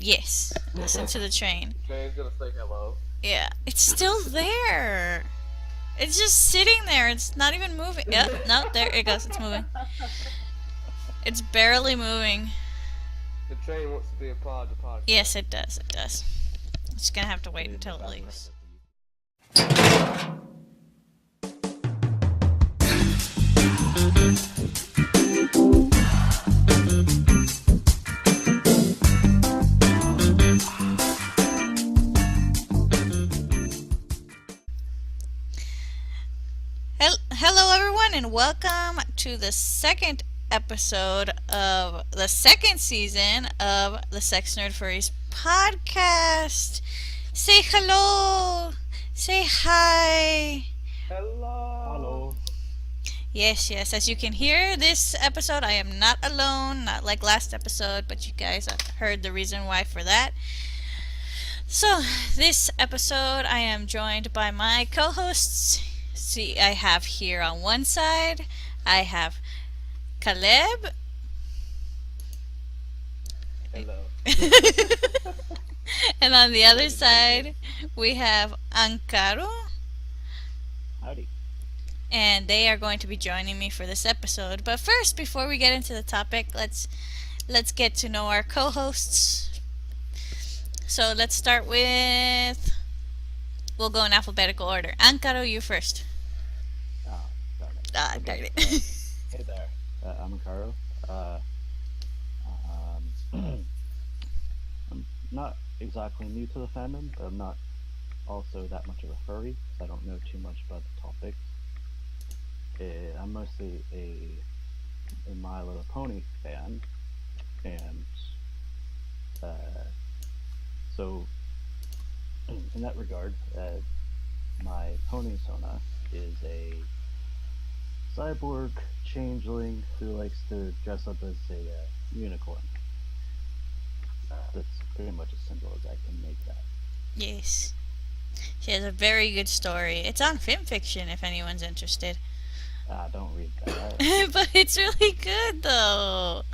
Yes. Listen to the train. Train's gonna say hello. Yeah. It's still there. It's just sitting there. It's not even moving. Yep. No, there it goes. It's moving. It's barely moving. The train wants to be a part of the podcast. Yes, it does. It does. I'm just gonna have to wait until it leaves. Hello, everyone, and welcome to the second episode of the second season of the Sexnerd Furries podcast. Say hello. Say hi. Hello. Yes. As you can hear, this episode I am not alone, not like last episode, but you guys have heard the reason why for that. So, this episode I am joined by my co-hosts. See, I have here on one side, I have Caleb. Hello. And on the other side, we have Ankaro. Howdy. And they are going to be joining me for this episode. But first, before we get into the topic, let's get to know our co-hosts. So let's start with... We'll go in alphabetical order. Ankaro, you first. Darn it. Darn it. Hey there. I'm Caro. I'm not exactly new to the fandom, but I'm not also that much of a furry, so I don't know too much about the topics. I'm mostly a My Little Pony fan, and so in that regard, my pony Sona is a cyborg changeling who likes to dress up as a unicorn. That's pretty much as simple as I can make that. Yes. She has a very good story. It's on FimFiction if anyone's interested. Don't read that. But it's really good though.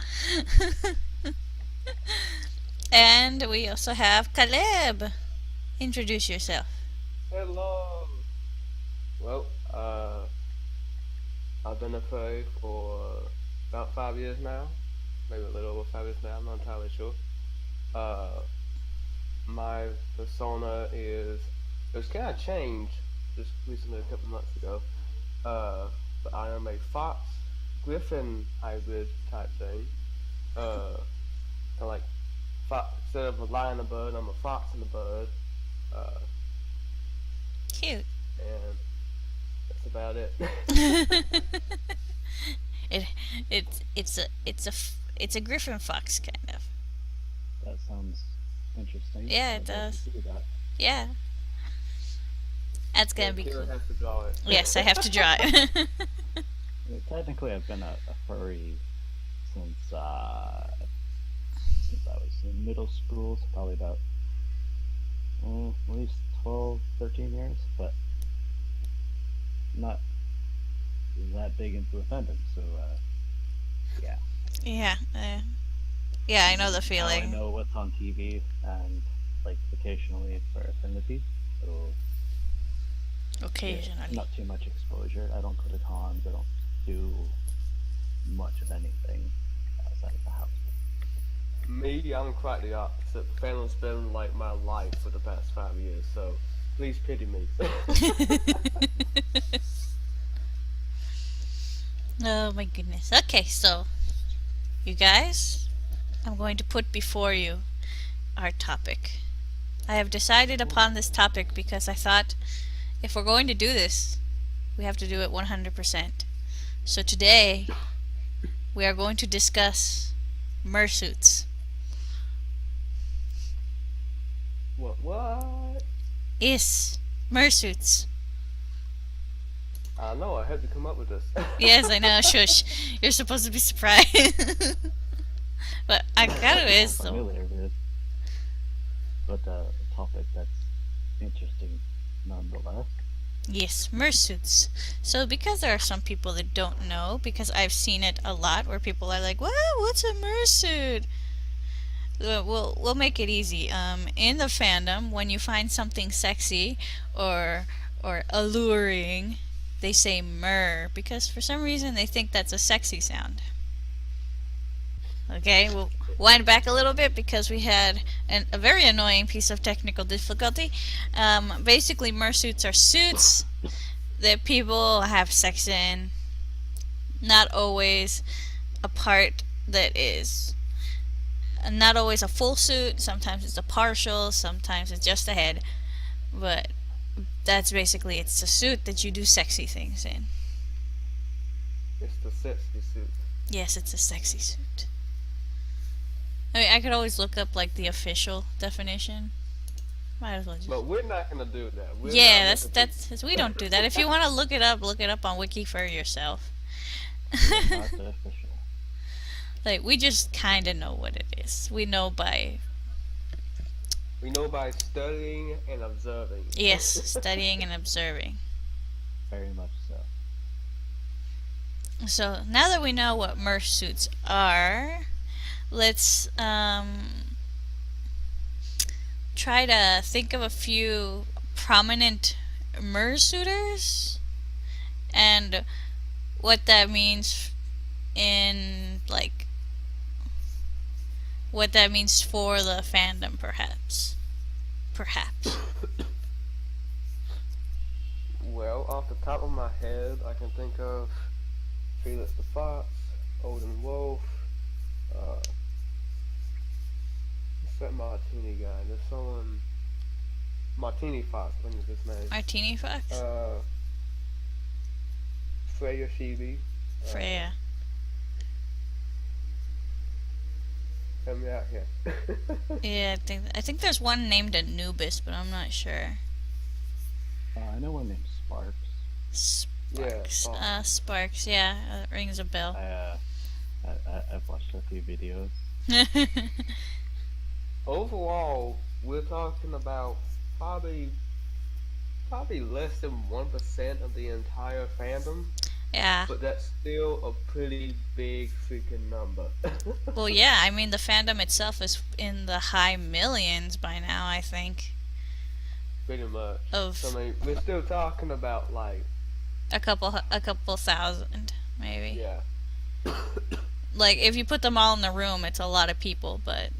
And we also have Caleb. Introduce yourself. Hello. Well, I've been a furry for about 5 years now. Maybe a little over 5 years now, I'm not entirely sure. My persona it was kind of changed just recently, a couple months ago. But I am a fox griffin hybrid type thing. Kind of like instead of a lion and a bird, I'm a fox and a bird. Cute. And that's about it. It's a griffin fox kind of. That sounds interesting. Yeah, it I'd like to does. see that. Yeah. That's gonna be Kira cool. has to draw it. Yes, I have to draw it. Technically, I've been a furry since I was in middle school, so probably about at least 12, 13 years, but not that big into the fandom, so yeah. Yeah, I know the Now I feeling. know what's on TV, and like occasionally for Affinity, so Occasionally. not too much exposure. I don't go to cons, I don't do much of anything outside of the house. Me, I'm quite the opposite. Fandom's been like my life for the past 5 years, so please pity me. Oh my goodness. Okay, so you guys, I'm going to put before you our topic. I have decided upon this topic because I thought if we're going to do this, we have to do it 100%. So today, we are going to discuss Murrsuits. What? Yes, Murrsuits. I know, I had to come up with this. Yes, I know. Shush. You're supposed to be surprised. But Akaru is so. Familiar with, but a topic that's interesting nonetheless. Yes, Murrsuits. So because there are some people that don't know, because I've seen it a lot where people are like, "Wow, what's a Murrsuit?" we'll make it easy. In the fandom, when you find something sexy or alluring, they say "mur" because for some reason they think that's a sexy sound. Okay, we'll wind back a little bit because we had a very annoying piece of technical difficulty. Basically, Mursuits are suits that people have sex in. Not always a part that is not always a full suit. Sometimes it's a partial. Sometimes it's just a head. But that's basically it's a suit that you do sexy things in. It's the sexy suit. Yes, it's a sexy suit. I mean, I could always look up like the official definition. Might as well just. But we're not gonna do that. We're Yeah, not looking that's we don't do that. If you want to look it up on Wiki for yourself. Not the official. Like we just kind of know what it is. We know by We know by studying and observing. yes, studying and observing. Very much so. So now that we know what Mursuits are, let's try to think of a few prominent Mursuiters and what that means in like what that means for the fandom, perhaps. Well, off the top of my head, I can think of Felix the Fox, Odin Wolf, what's that Martini guy? There's someone, Martini Fox, I think is his name. Martini Fox, Freya Shibi. Freya. Help me out here. Yeah, I think there's one named Anubis, but I'm not sure. I know one named Sparks. Yeah, Sparks. Yeah, rings a bell. I've watched a few videos. Overall, we're talking about probably less than 1% of the entire fandom, Yeah. but that's still a pretty big freaking number. Well, yeah. I mean, the fandom itself is in the high millions by now. I think Pretty much. of So, I mean, we're still talking about like, a couple thousand, maybe. yeah. Like if you put them all in the room, it's a lot of people. But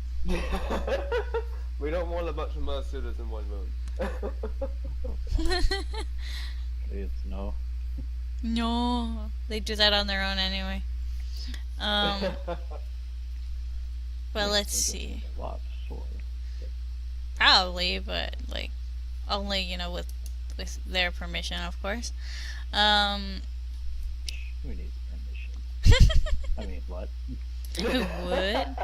We don't want a bunch of Mursuiters in one room. It's no. no, they do that on their own anyway. Well, let's see. Watch or Probably, but like only with their permission, of course. Um, who needs permission? I mean, what? who would?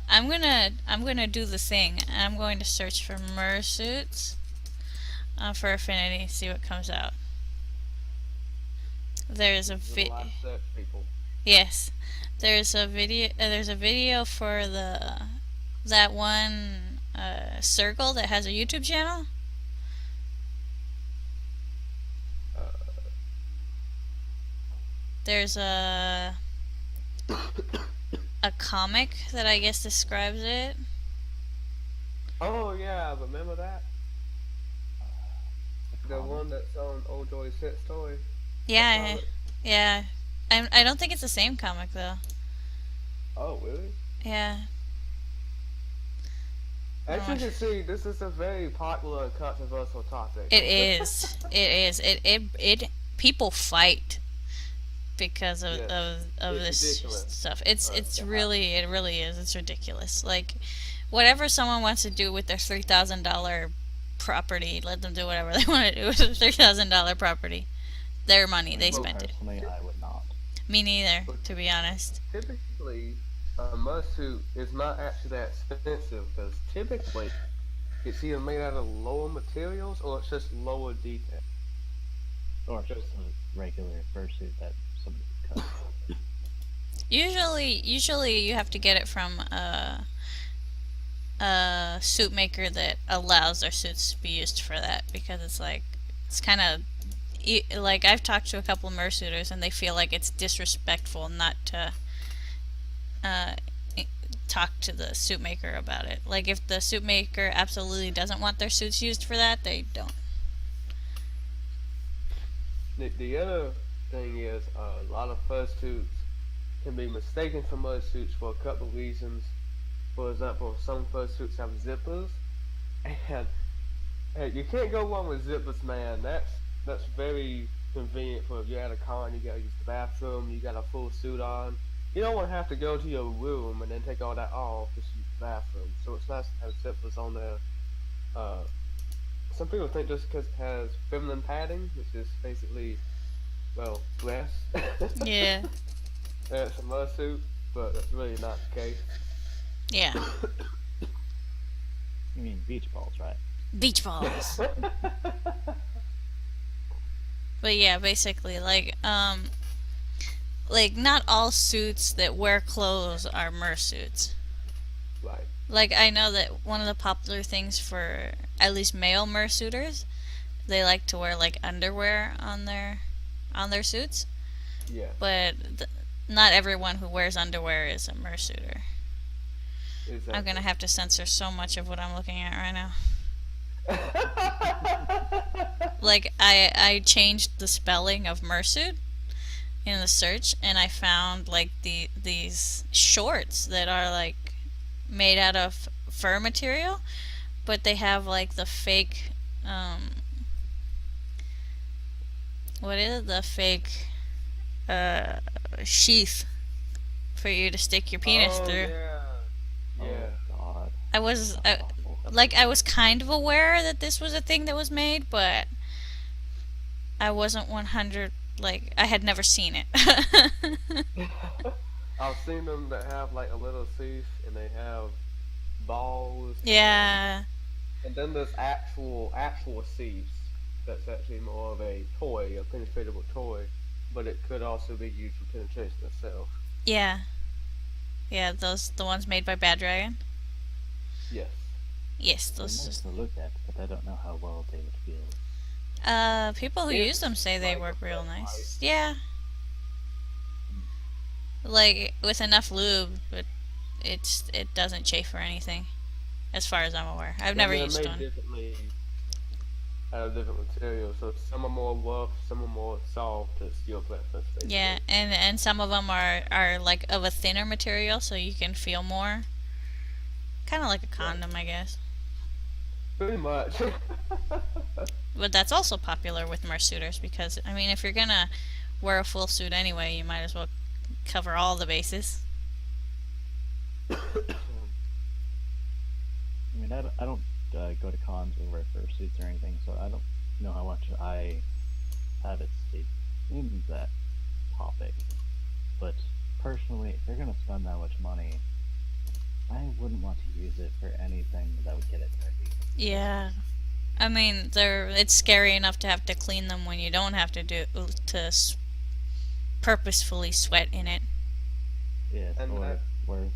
I'm gonna do the thing. I'm going to search for Mursuits for Affinity. See what comes out. There's a There's a lot of sex people. yes. There's a video. There's a video for that one circle that has a YouTube channel. There's a comic that I guess describes it. Oh yeah, remember that? The comic. one that's on Old Joy's Sex Toy. Yeah, comic. yeah. I don't think it's the same comic though. Oh really? Yeah. As you can see, this is a very popular and controversial topic. It is. It is. It people fight because of Yes. of It's this ridiculous. stuff. It yeah. really is. It's ridiculous. Like whatever someone wants to do with their $3,000 property, let them do whatever they want to do with their $3,000 property. Their money, they spent it. Personally, I would not. Me neither, to be honest. Typically, a Mursuit is not actually that expensive because typically it's either made out of lower materials or it's just lower detail. Or just a regular fursuit that somebody cut. Usually you have to get it from a suit maker that allows their suits to be used for that because it's kind of like I've talked to a couple of Mursuiters and they feel like it's disrespectful not to talk to the suit maker about it. Like, if the suit maker absolutely doesn't want their suits used for that, they don't. The other thing is a lot of fursuits can be mistaken for mursuits for a couple of reasons. For example, some fursuits have zippers, and hey, you can't go wrong with zippers, man. That's very convenient for if you're at a con, you gotta use the bathroom, you got a full suit on. You don't want to have to go to your room and then take all that off just to use the bathroom. So it's nice to have zippers on there. Some people think just because it has feminine padding, which is basically, well, breast. Yeah. It's a mursuit, but that's really not the case. Yeah. You mean beach balls, right? Beach balls. But yeah, basically, like not all suits that wear clothes are mursuits. Right. Like, I know that one of the popular things for at least male mursuiters, they like to wear like underwear on their suits. Yeah. But not everyone who wears underwear is a mursuiter. Exactly. I'm gonna have to censor so much of what I'm looking at right now. Like, I changed the spelling of mursuit in the search, and I found like these shorts that are like made out of fur material, but they have like the fake what is it? The fake sheath for you to stick your penis through. Yeah. Yeah. Oh God. I was That's awful. I was kind of aware that this was a thing that was made, but I wasn't 100, like, I had never seen it. I've seen them that have like a little sheath and they have balls. Yeah. And then there's actual sheaths. That's actually more of a toy, a penetratable toy, but it could also be used for penetration itself. Yeah. Yeah, the ones made by Bad Dragon. Yes. Yes, They're nice those. to look at, but I don't know how well they would feel. People who It's use them say they like work a real flashlight. nice. Yeah. Like, with enough lube, but it doesn't chafe or anything, as far as I'm aware. I've never They're used made one. differently out of different materials, so some are more rough, some are more soft. It's your preference, basically. Yeah, and some of them are like of a thinner material, so you can feel more. Kind of like a condom, I guess. Pretty much. But that's also popular with mursuiters because, I mean, if you're gonna wear a full suit anyway, you might as well cover all the bases. I mean, I don't go to cons or wear fursuits or anything, so I don't know how much I have at stake in that topic. But personally, if you're gonna spend that much money, I wouldn't want to use it for anything that would get it dirty. Yeah. I mean, it's scary enough to have to clean them when you don't have to purposefully sweat in it. Yes, And or that- worse.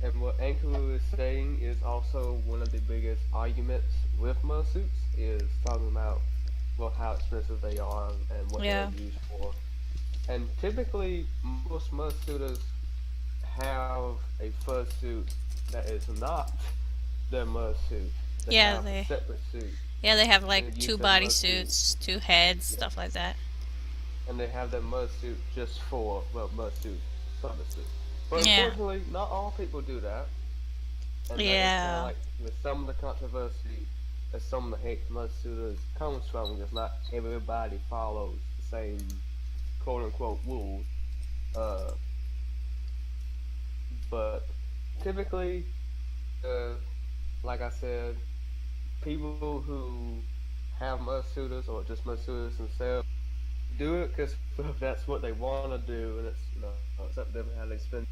And what Ankaru is saying is also one of the biggest arguments with mursuits is talking about, well, how expensive they are and what Yeah. they're used for. And typically, most mursuiters have a fursuit that is not their mursuit. They Yeah, have they- a separate suit, Yeah, they have like And use 2 them body mursuits. suits, 2 heads, Yeah. stuff like that. and they have their mursuit just for, well, mursuit purposes. But Yeah. unfortunately, not all people do that. And Yeah. that is kind of like with some of the controversy that some of the hate mursuiters comes from, because not everybody follows the same quote unquote rules. But typically, like I said, people who have mursuiters or just mursuiters themselves do it because that's what they want to do, and it's it's up to them how they spend.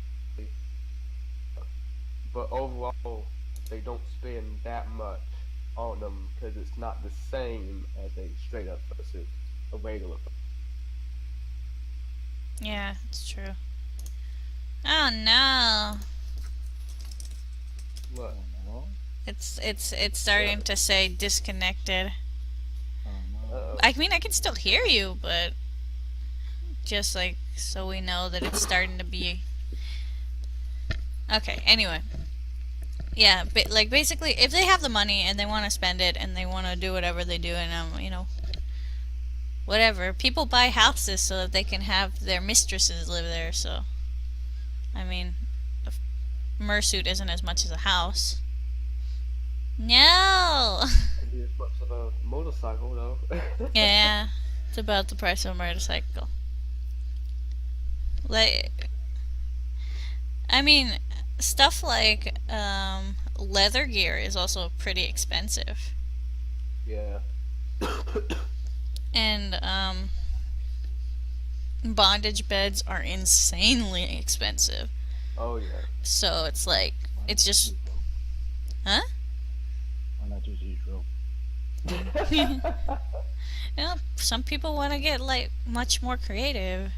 But overall, they don't spend that much on them because it's not the same as a straight up fursuit, a regular. Yeah, it's true. Oh no. What? Oh no. It's starting to say disconnected. Oh no. Uh-oh. I mean, I can still hear you, but just like so we know that it's starting to be Okay, anyway. Yeah, but like basically, if they have the money and they want to spend it and they want to do whatever they do, and whatever. People buy houses so that they can have their mistresses live there. So, I mean, a Mursuit isn't as much as a house. No. Could be as much of a motorcycle though. Yeah, it's about the price of a motorcycle. Like, I mean, stuff like leather gear is also pretty expensive, Yeah. and bondage beds are insanely expensive. Oh yeah. So it's like, Why it's not just, use drill? huh? Why not just use drill? Some people want to get like much more creative.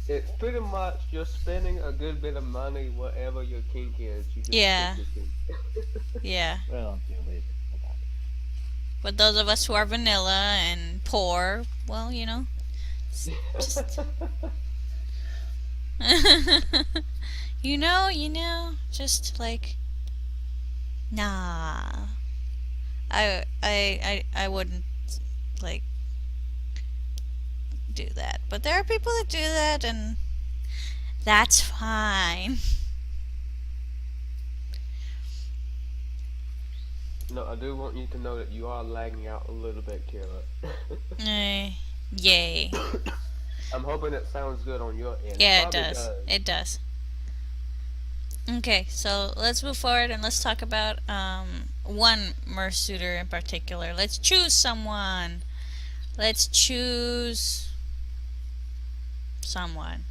It's pretty much you're spending a good bit of money. Whatever your kink is, you just Yeah. pick your kink. Yeah. Well, I'm too lazy for that. But those of us who are vanilla and poor, well, just just like, nah. I wouldn't like do that. But there are people that do that, and that's fine. No, I do want you to know that you are lagging out a little bit, Kira. Yay. I'm hoping it sounds good on your end. Yeah, it Probably does. It does. Okay, so let's move forward and let's talk about one Mursuiter in particular. Let's choose someone. Let's choose someone.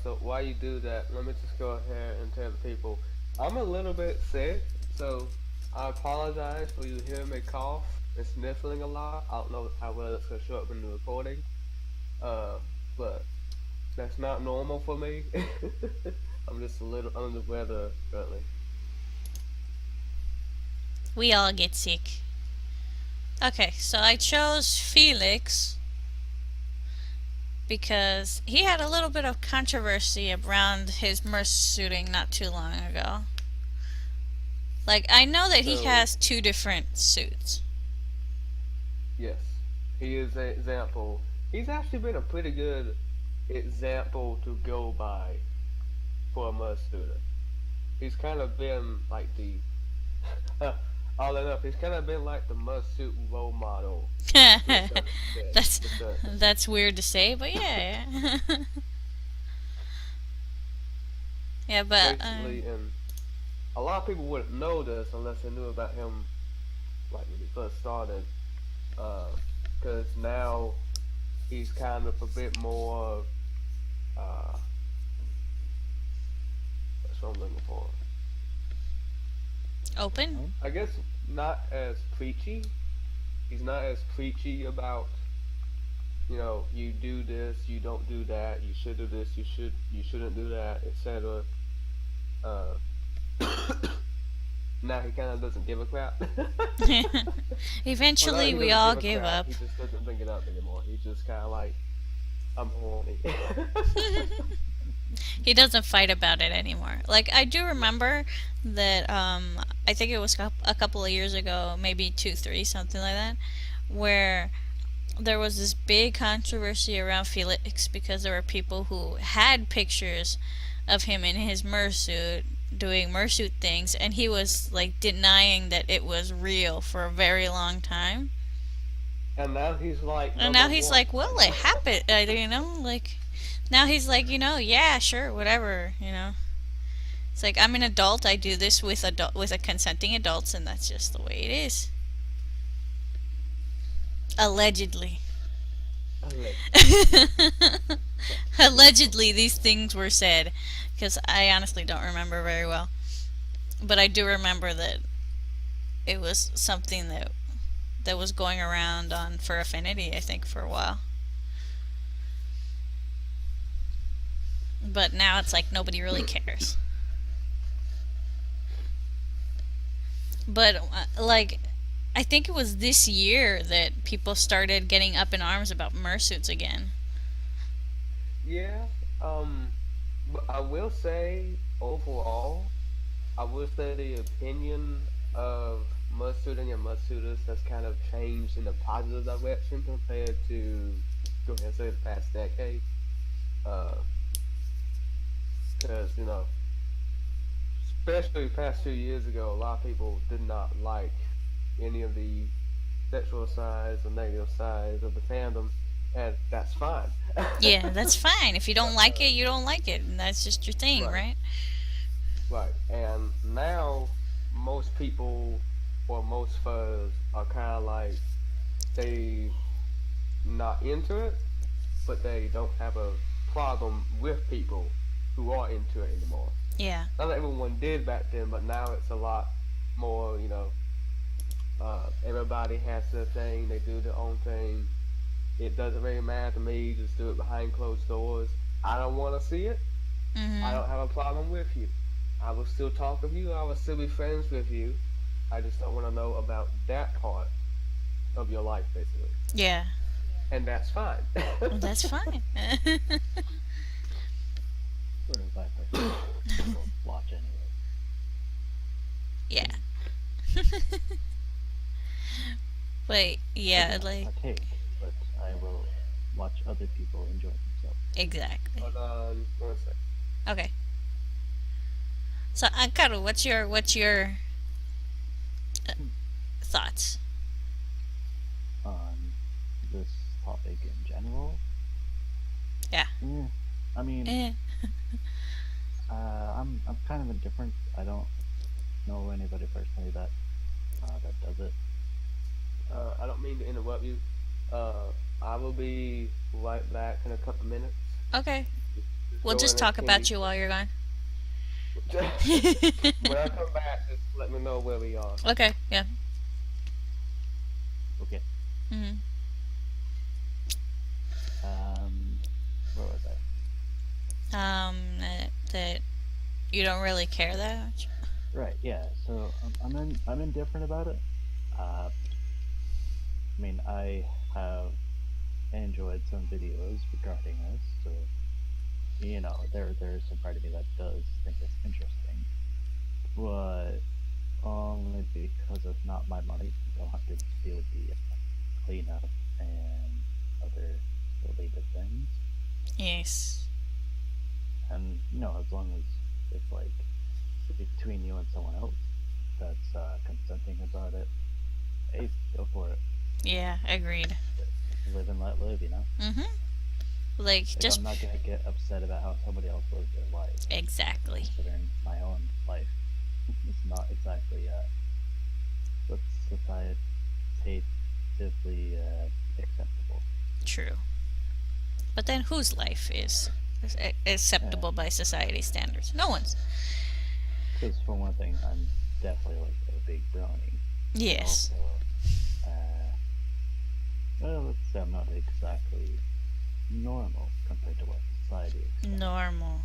So while you do that, let me just go ahead and tell the people I'm a little bit sick, so I apologize for you hearing me cough and sniffling a lot. I don't know how well it's gonna show up in the recording, but that's not normal for me. I'm just a little under the weather currently. We all get sick. Okay, so I chose Felix because he had a little bit of controversy around his Mursuiting not too long ago. Like, I know that he So- has two different suits. Yes, he is an example. He's actually been a pretty good example to go by for a Mursuiter. He's kind of been like the all enough. He's kind of been like the Mursuit role model. to a certain extent, That's to a certain extent. that's weird to say, but yeah. Yeah, but Basically, and a lot of people wouldn't know this unless they knew about him, like when he first started. Because now he's kind of a bit more. That's what I'm looking for. open. I guess not as preachy. He's not as preachy about, you do this, you don't do that, you should do this, you shouldn't do that, etc. Now he kind of doesn't give a crap. Eventually, Well, we no, all he doesn't give a crap. up. He just doesn't bring it up anymore. He's just kind of like, I'm horny. He doesn't fight about it anymore. Like, I do remember that, I think it was a couple of years ago, maybe 2, 3, something like that, where there was this big controversy around Felix because there were people who had pictures of him in his Mursuit doing Mursuit things, and he was like denying that it was real for a very long time. And now he's like, And now number he's one. like, well, it happened, like, now he's like, yeah, sure, whatever. It's like, I'm an adult, I do this with a consenting adults, and that's just the way it is. Allegedly. Allegedly, these things were said, because I honestly don't remember very well. But I do remember that it was something that was going around on For Affinity, I think, for a while. But now it's like nobody really cares. But, like, I think it was this year that people started getting up in arms about Mursuits again. Yeah, But I will say, overall, I will say the opinion of Mursuiting and Mursuiters has kind of changed in a positive direction compared to, go ahead and say, the past decade. Because, especially the past 2 years ago, a lot of people did not like any of the sexual sides or negative sides of the fandom, and that's fine. Yeah, that's fine. If you don't like it, you don't like it, and that's just your thing, Right, right? right. And now most people or most furs are kind of like they not into it, but they don't have a problem with people who are into it anymore. Yeah. Not that everyone did back then, but now it's a lot more. Everybody has their thing. They do their own thing. It doesn't really matter to me. Just do it behind closed doors. I don't want to see it. I Mhm. don't have a problem with you. I will still talk with you. I will still be friends with you. I just don't want to know about that part of your life, basically. Yeah. And that's fine. Well, that's fine. Or exactly. People watch anyway. Yeah. But I do yeah, not like partake, but I will watch other people enjoy themselves. exactly. Hold on one sec. Okay. So, Ankaru, what's your Hmm. thoughts? On this topic in general, Yeah. eh, I mean, Eh. I'm kind of indifferent. I don't know anybody personally that does it. Uh, I don't mean to interrupt you. Uh, I will be right back in a couple minutes. Okay. Just We'll go just in and talk attend about these you while you're gone. When I come back, just let me know where we are. Okay. Yeah. okay. Mhm. Um, where was I? That you don't really care that much. Right. Yeah. So I'm indifferent about it. I mean, I have enjoyed some videos regarding this, so there's some part of me that does think it's interesting, but only because it's not my money. I don't have to deal with the cleanup and other related things. Yes. And as long as it's like between you and someone else that's consenting about it, hey, go for it. Yeah. Agreed. Live and let live. Mhm. Like Like, just I'm not gonna get upset about how somebody else lives their life, exactly. considering my own life is not exactly what's societatively acceptable. True. But then whose life is Yeah, acceptable by society standards? No one's. because for one thing, I'm definitely like a big brownie, but Yes. also, uh, well, let's say I'm not exactly normal compared to what society expects. Normal.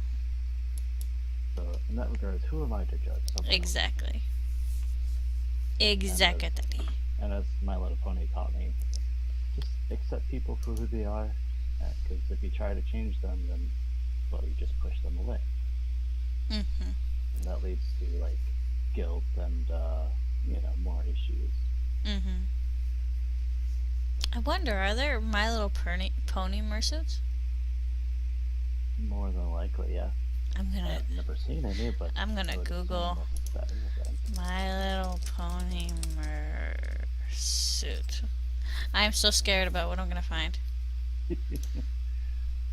So in that regard, who am I to judge someone else? Exactly. And Exactly. as My Little Pony taught me, just accept people for who they are, because if you try to change them, then well, you just push them away, Mhm. and that leads to like guilt and more issues. Mhm. I wonder, are there My Little Pony Mursuits? More than likely, yeah. I'm gonna I've never seen any, but I'm I gonna would assume Google that is a thing. My Little Pony Mursuit. I'm so scared about what I'm gonna find.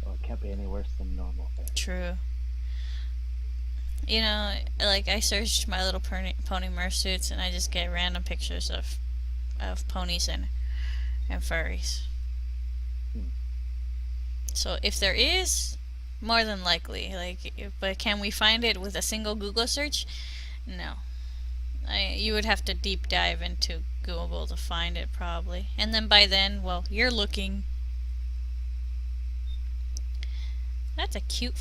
Well, it can't be any worse than normal fairies. True. You know, like I searched My Little Pony Mursuits, and I just get random pictures of ponies and furries. Hmm. So if there is, more than likely, but can we find it with a single Google search? No. You would have to deep dive into Google to find it probably. And then by then, well, you're looking. That's a cute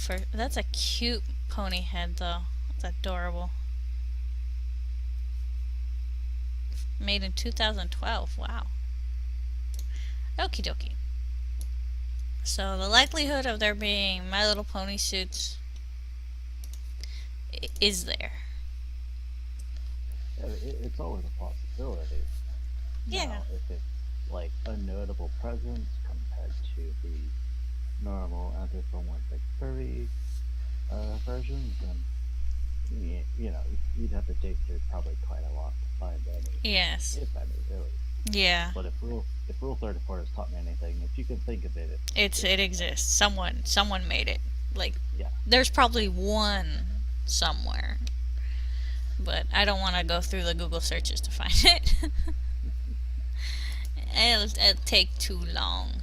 pony head though. That's adorable. Made in 2012. Wow. Okie dokie. So the likelihood of there being My Little Pony suits is there. Yeah, it's always a possibility. Yeah. Now, if it's like a notable presence compared to the normal anthropomorphic furry versions, then you know you'd have to dig through probably quite a lot to find any, Yes. if any, really. Yeah. But if Rule 34 has taught me anything, if you can think of it, It exists. Someone made it. Like, yeah. there's probably one somewhere, but I don't want to go through the Google searches to find it. It'll take too long.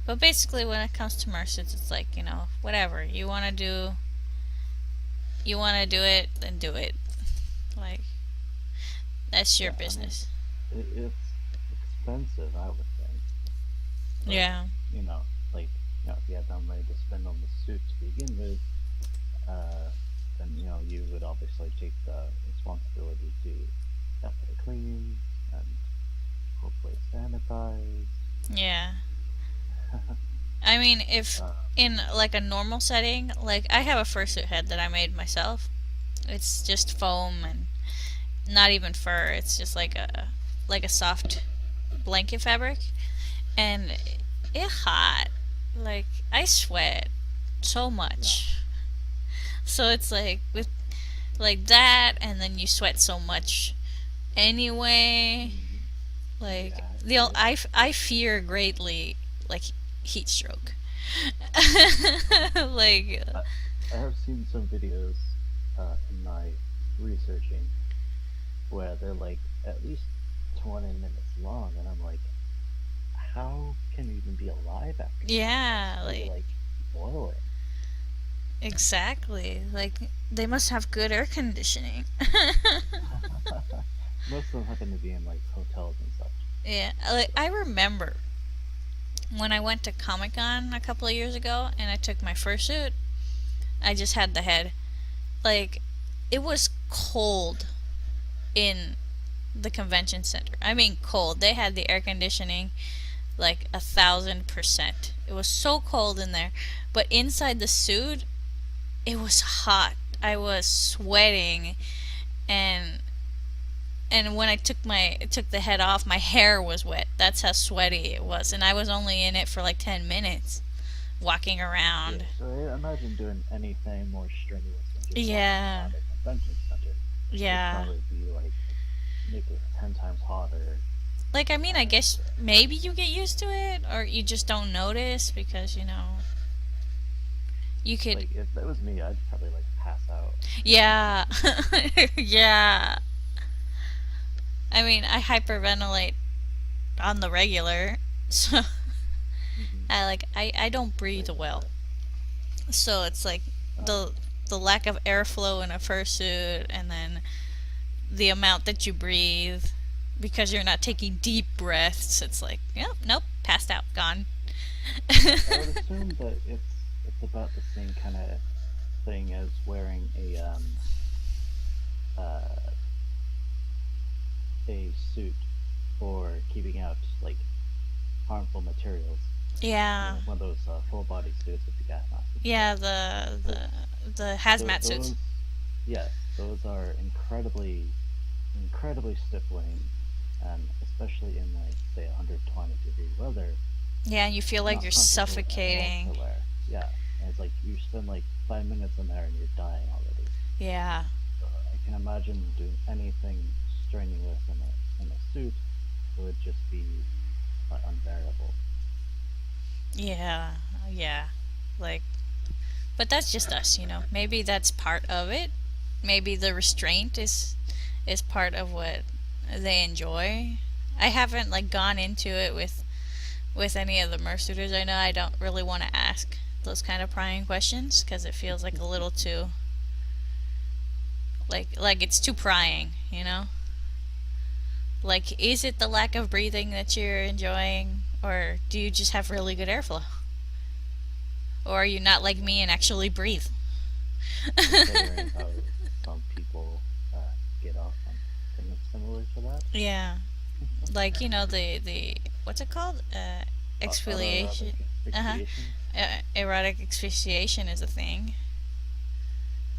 But basically, when it comes to Murrsuits, it's like, whatever you want to do. You want to do it, then do it. Like, that's your business. I mean, it's expensive, I would think. But, Yeah. Like, if you had that money to spend on the suit to begin with, then, you would obviously take the responsibility to have it clean and hopefully sanitize. Yeah. I mean, if in like a normal setting, like I have a fursuit head that I made myself. It's just foam and not even fur. It's just like a soft blanket fabric, and it's hot. Like I sweat so much. So it's like with like that, and then you sweat so much anyway. Like I fear greatly like heat stroke. Like I have seen some videos in my researching where they're like at least 20 minutes long, and I'm like, how can you even be alive after that? yeah, It's like boiling. exactly. Like they must have good air conditioning. Most of them happen to be in like hotels and such. Yeah, like I remember when I went to Comic-Con a couple of years ago and I took my fursuit. I just had the head. Like it was cold in the convention center. I mean cold. They had the air conditioning like 1,000%. It was so cold in there. But inside the suit, it was hot. I was sweating, and when I took the head off, my hair was wet. That's how sweaty it was, and I was only in it for like 10 minutes, walking around. Yeah, so I imagine doing anything more strenuous than just Yeah. at a convention center. Yeah. It'd probably be like make it 10 times hotter. Like, I mean, I guess maybe you get used to it, or you just don't notice because, you could. Like if that was me, I'd probably like pass out. Yeah. Yeah. I mean, I hyperventilate on the regular, so I don't breathe well. So it's like the lack of airflow in a fursuit, and then the amount that you breathe because you're not taking deep breaths. It's like, nope, passed out, gone. I would assume that it's about the same kind of thing as wearing a suit for keeping out like harmful materials. Yeah. One of those full body suits with the gas mask. Yeah, the hazmat suits. Yes, those are incredibly stifling, and especially in like say 120-degree weather. Yeah, you feel like not you're comfortable at all suffocating. to wear. Yeah, and it's like you spend like 5 minutes in there and you're dying already. Yeah. So I can imagine doing anything strenuous in a suit would just be unbearable. Yeah. Yeah. Like, but that's just us, Maybe that's part of it. Maybe the restraint is part of what they enjoy. I haven't like gone into it with any of the Mursuiters I know. I don't really want to ask those kind of prying questions because it feels like a little too like it's too prying, Like, is it the lack of breathing that you're enjoying, or do you just have really good airflow? Or are you not like me and actually breathe? Considering how some people get off on things similar to that. Yeah. Like, the what's it called? Exfoliation. Asphyxiation. Erotic asphyxiation is a thing.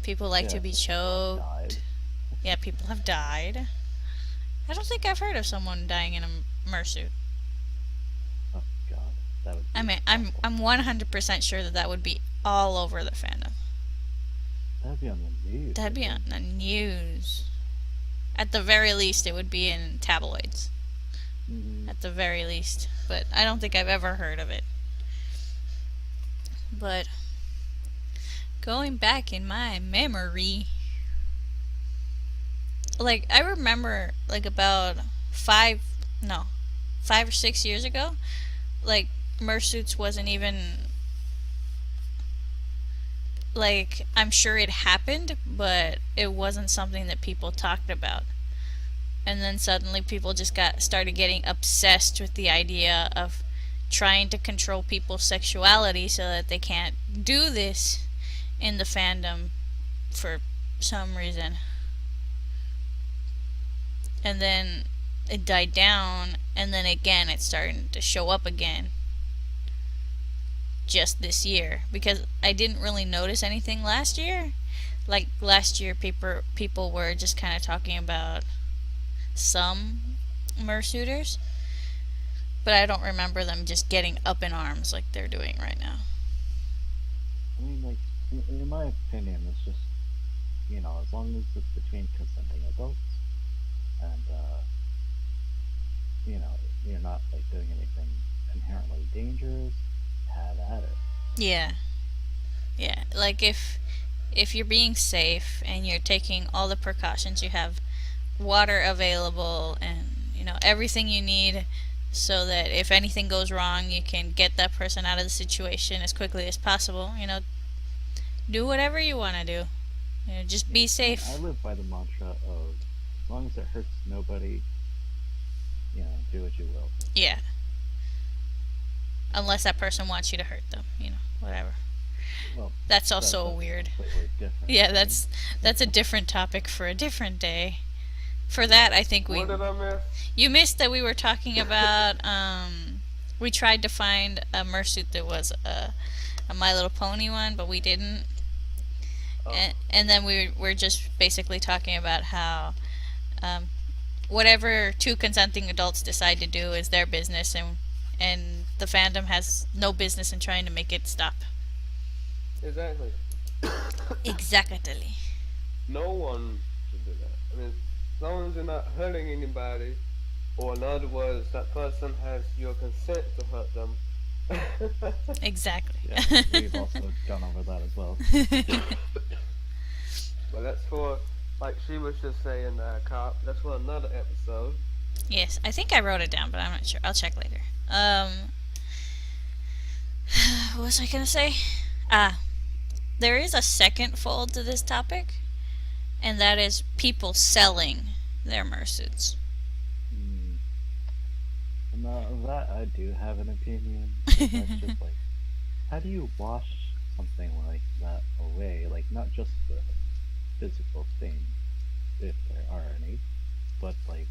People like to be choked. Died. Yeah, people have died. I don't think I've heard of someone dying in a Mursuit. Oh god, that would be I mean, awful. I'm 100% sure that would be all over the fandom. That'd be on the news. That'd be on the news. At the very least, it would be in tabloids. At the very least. But I don't think I've ever heard of it. But going back in my memory, like, I remember, like, about 5 or 6 years ago, like, Mursuits wasn't even, like, I'm sure it happened, but it wasn't something that people talked about. And then suddenly people just started getting obsessed with the idea of trying to control people's sexuality so that they can't do this in the fandom for some reason. And then it died down, and then again it's starting to show up again just this year, because I didn't really notice anything last year. Like, last year people were just kind of talking about some Mursuiters, but I don't remember them just getting up in arms like they're doing right now. I mean, like, in my opinion, it's just, as long as it's between consenting adults, and, you're not, like, doing anything inherently dangerous, have at it. Yeah. Like, if you're being safe and you're taking all the precautions, you have water available and, everything you need so that if anything goes wrong, you can get that person out of the situation as quickly as possible. Do whatever you want to do. Just be safe. I live by the mantra of, as long as it hurts nobody, do what you will. Yeah. Unless that person wants you to hurt them, whatever. Well, that's also that's weird. Completely different. Yeah, that's a different topic for a different day. For that, I think What did I miss? You missed that we were talking about. We tried to find a Mursuit that was a My Little Pony one, but we didn't. Oh. And then we're just basically talking about how whatever two consenting adults decide to do is their business, and the fandom has no business in trying to make it stop. Exactly. Exactly. No one should do that. I mean, as long as you're not hurting anybody, or in other words, that person has your consent to hurt them. Exactly. Yeah, we've also gone over that as well. But that's for, like she was just saying, Cop, that's for another episode. Yes, I think I wrote it down, but I'm not sure. I'll check later. What was I gonna say? There is a second fold to this topic, and that is people selling their Mursuits. Now, that I do have an opinion. That's just like, how do you wash something like that away? Like, not just the physical thing, if there are any, but like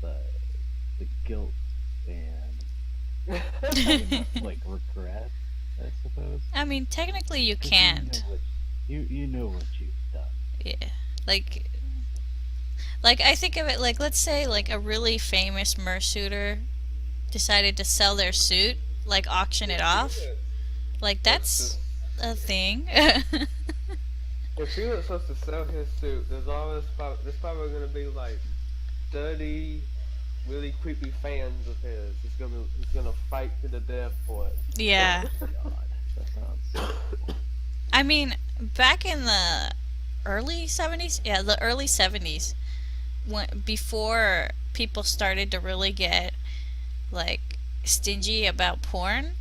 the guilt and like regret, I suppose. I mean, technically you can't. You know what you've done. Yeah, like I think of it like, let's say like a really famous Mursuiter decided to sell their suit, like auction it off. Like, that's a thing. If he was supposed to sell his suit, there's probably gonna be like 30 really creepy fans of his. He's gonna fight to the death for it. Yeah. God, that sounds. I mean, back in the early 70s, the early 70s, before people started to really get like stingy about porn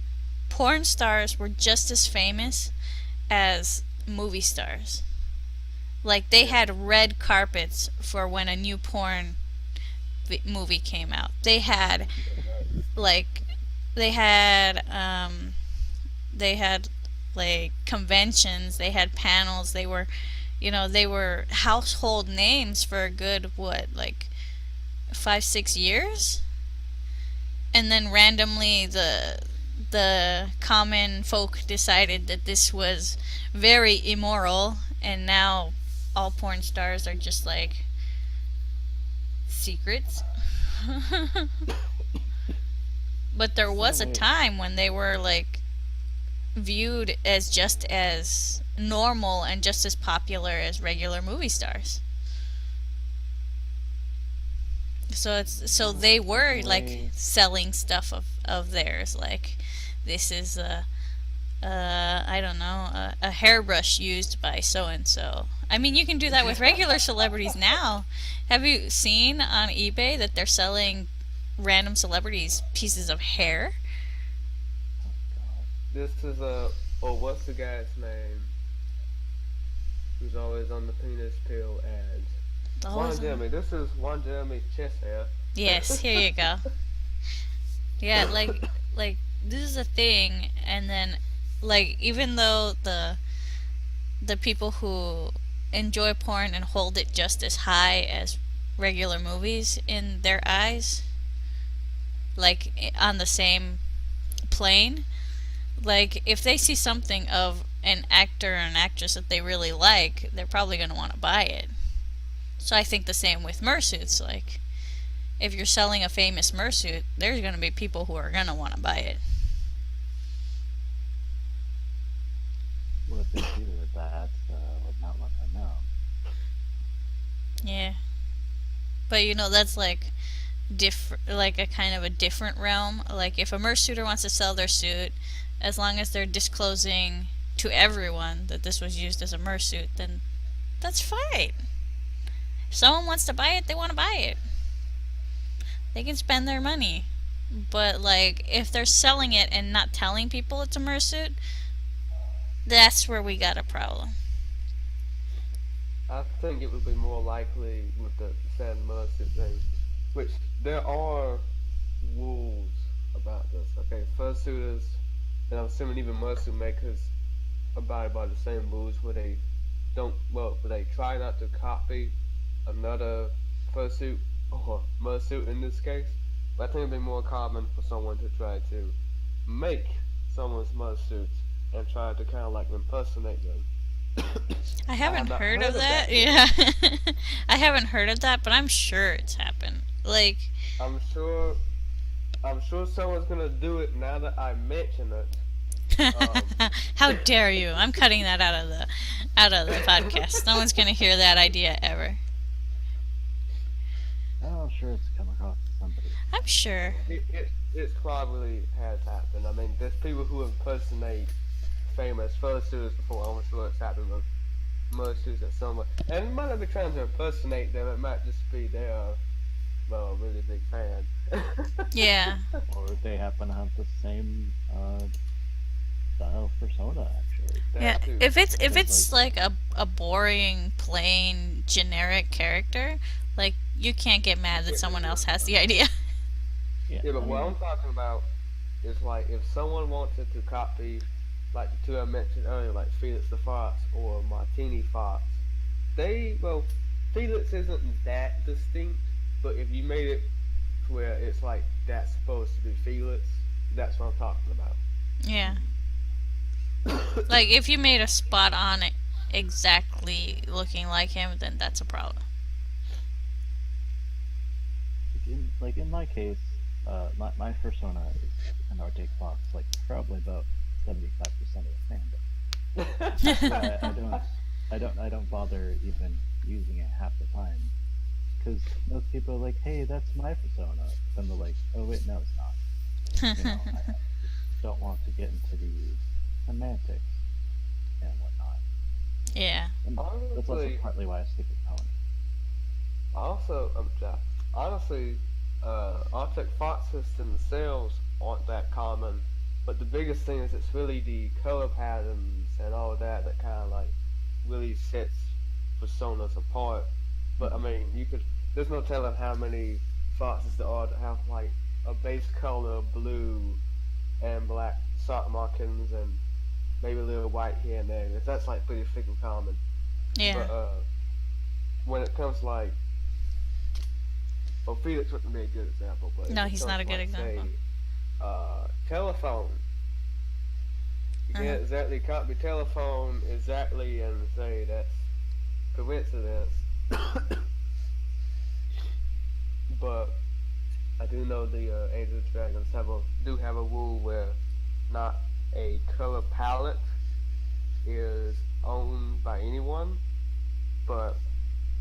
stars were just as famous as movie stars. Like, they had red carpets for when a new porn movie came out. They had like conventions, they had panels, they were household names for a good 5-6 years. And then randomly the common folk decided that this was very immoral and now all porn stars are just like secrets. But there was a time when they were like viewed as just as normal and just as popular as regular movie stars. So they were like selling stuff of theirs, like this is I don't know, a hairbrush used by so and so. I mean, you can do that with regular celebrities now. Have you seen on eBay that they're selling random celebrities pieces of hair? This is what's the guy's name? Who's always on the penis pill ads? Juan Jeremy. This is Juan Jeremy's chest hair. Yes, here you go. Yeah, like this is a thing, and then like even though the people who enjoy porn and hold it just as high as regular movies in their eyes, like on the same plane, like if they see something of an actor or an actress that they really like, they're probably going to want to buy it. So I think the same with Murrsuits. Like if you're selling a famous Murrsuit, there's going to be people who are going to want to buy it. Well, if they do that, would not let them know. Yeah, but you know that's like like a kind of a different realm. Like if a Murrsuiter wants to sell their suit, as long as they're disclosing to everyone that this was used as a Murrsuit, then that's fine. If someone wants to buy it, they want to buy it. They can spend their money. But like if they're selling it and not telling people it's a Murrsuit, that's where we got a problem. I think it would be more likely with the San Murrsuit thing, which there are rules about this. Okay, fursuiters, and I'm assuming even Murrsuit makers abide by the same rules where they try not to copy another fursuit or Murrsuit in this case. But I think it'd be more common for someone to try to make someone's Murrsuits and try to kind of like impersonate them. I haven't heard of that. Yeah. I haven't heard of that, but I'm sure it's happened. Like I'm sure someone's gonna do it now that I mention it. How dare you? I'm cutting that out of the podcast. No one's gonna hear that idea ever. I'm sure it's come across to somebody. I'm sure. It probably has happened. I mean, there's people who impersonate famous fursuiters before. I'm sure it's happened with Murrsuits at some point. And it might not be trying to impersonate them. It might just be they're a really big fan. Yeah. Or they happen to have the same style persona, actually. Yeah. If it's like a boring, plain, generic character, like you can't get mad that someone else has the idea. Yeah, but what I'm talking about is like if someone wanted to copy, like the two I mentioned earlier, like Felix the Fox or Martini Fox, Felix isn't that distinct, but if you made it to where it's like that's supposed to be Felix, that's what I'm talking about. Yeah. Like if you made a spot on it exactly looking like him, then that's a problem. In my case, my persona is an Arctic Fox, like probably about 75% of the fandom. I don't bother even using it half the time, because most people are like, "Hey, that's my persona," and they're like, "Oh wait, no, it's not." I don't want to get into the semantics and whatnot. Yeah. And that's also partly why I stick with Pony. Honestly, Arctic Foxes themselves aren't that common, but the biggest thing is it's really the color patterns and all of that kind of like really sets personas apart. But I mean, there's no telling how many foxes there are that have like a base color of blue and black sock markings and maybe a little white here and there. That's like pretty freaking common. Yeah. But when it comes like, well, Felix wouldn't be a good example, but no, he's not a good example. Say, telephone. You can't exactly copy telephone exactly and say that's coincidence. But I do know the Angel Dragons do have a rule where not a color palette is owned by anyone, but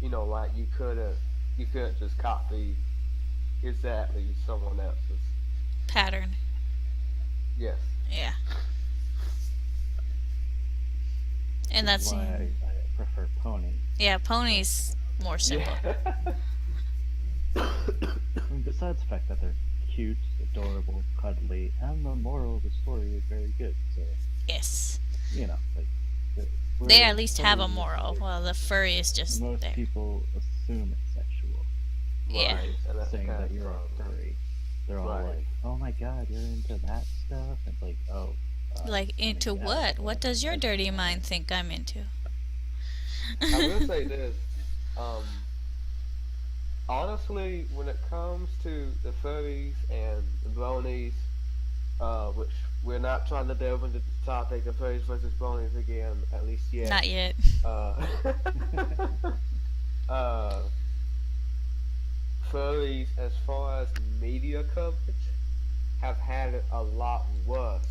like you couldn't just copy exactly someone else's. Pattern. Yes. Yeah. And Which is that's why I prefer pony. yeah, ponies more simple. I mean, besides the fact that they're cute, adorable, cuddly, and the moral of the story is very good. So Yes. like They at least have a furries, moral. like, Well, the furry is just most there. people assume it's sexual. Yeah. Right, and that's Saying kind that of you're a furry. They're all Right. like, "Oh my god, you're into that stuff," and like, "Oh, Like, I mean, into yeah, what? What does your that's dirty fine." mind think I'm into? I will say this. Honestly, when it comes to the furries and the bronies, which we're not trying to delve into the topic of furries versus bronies again, at least yet. Not yet. Uh, uh, furries, as far as media coverage, have had it a lot worse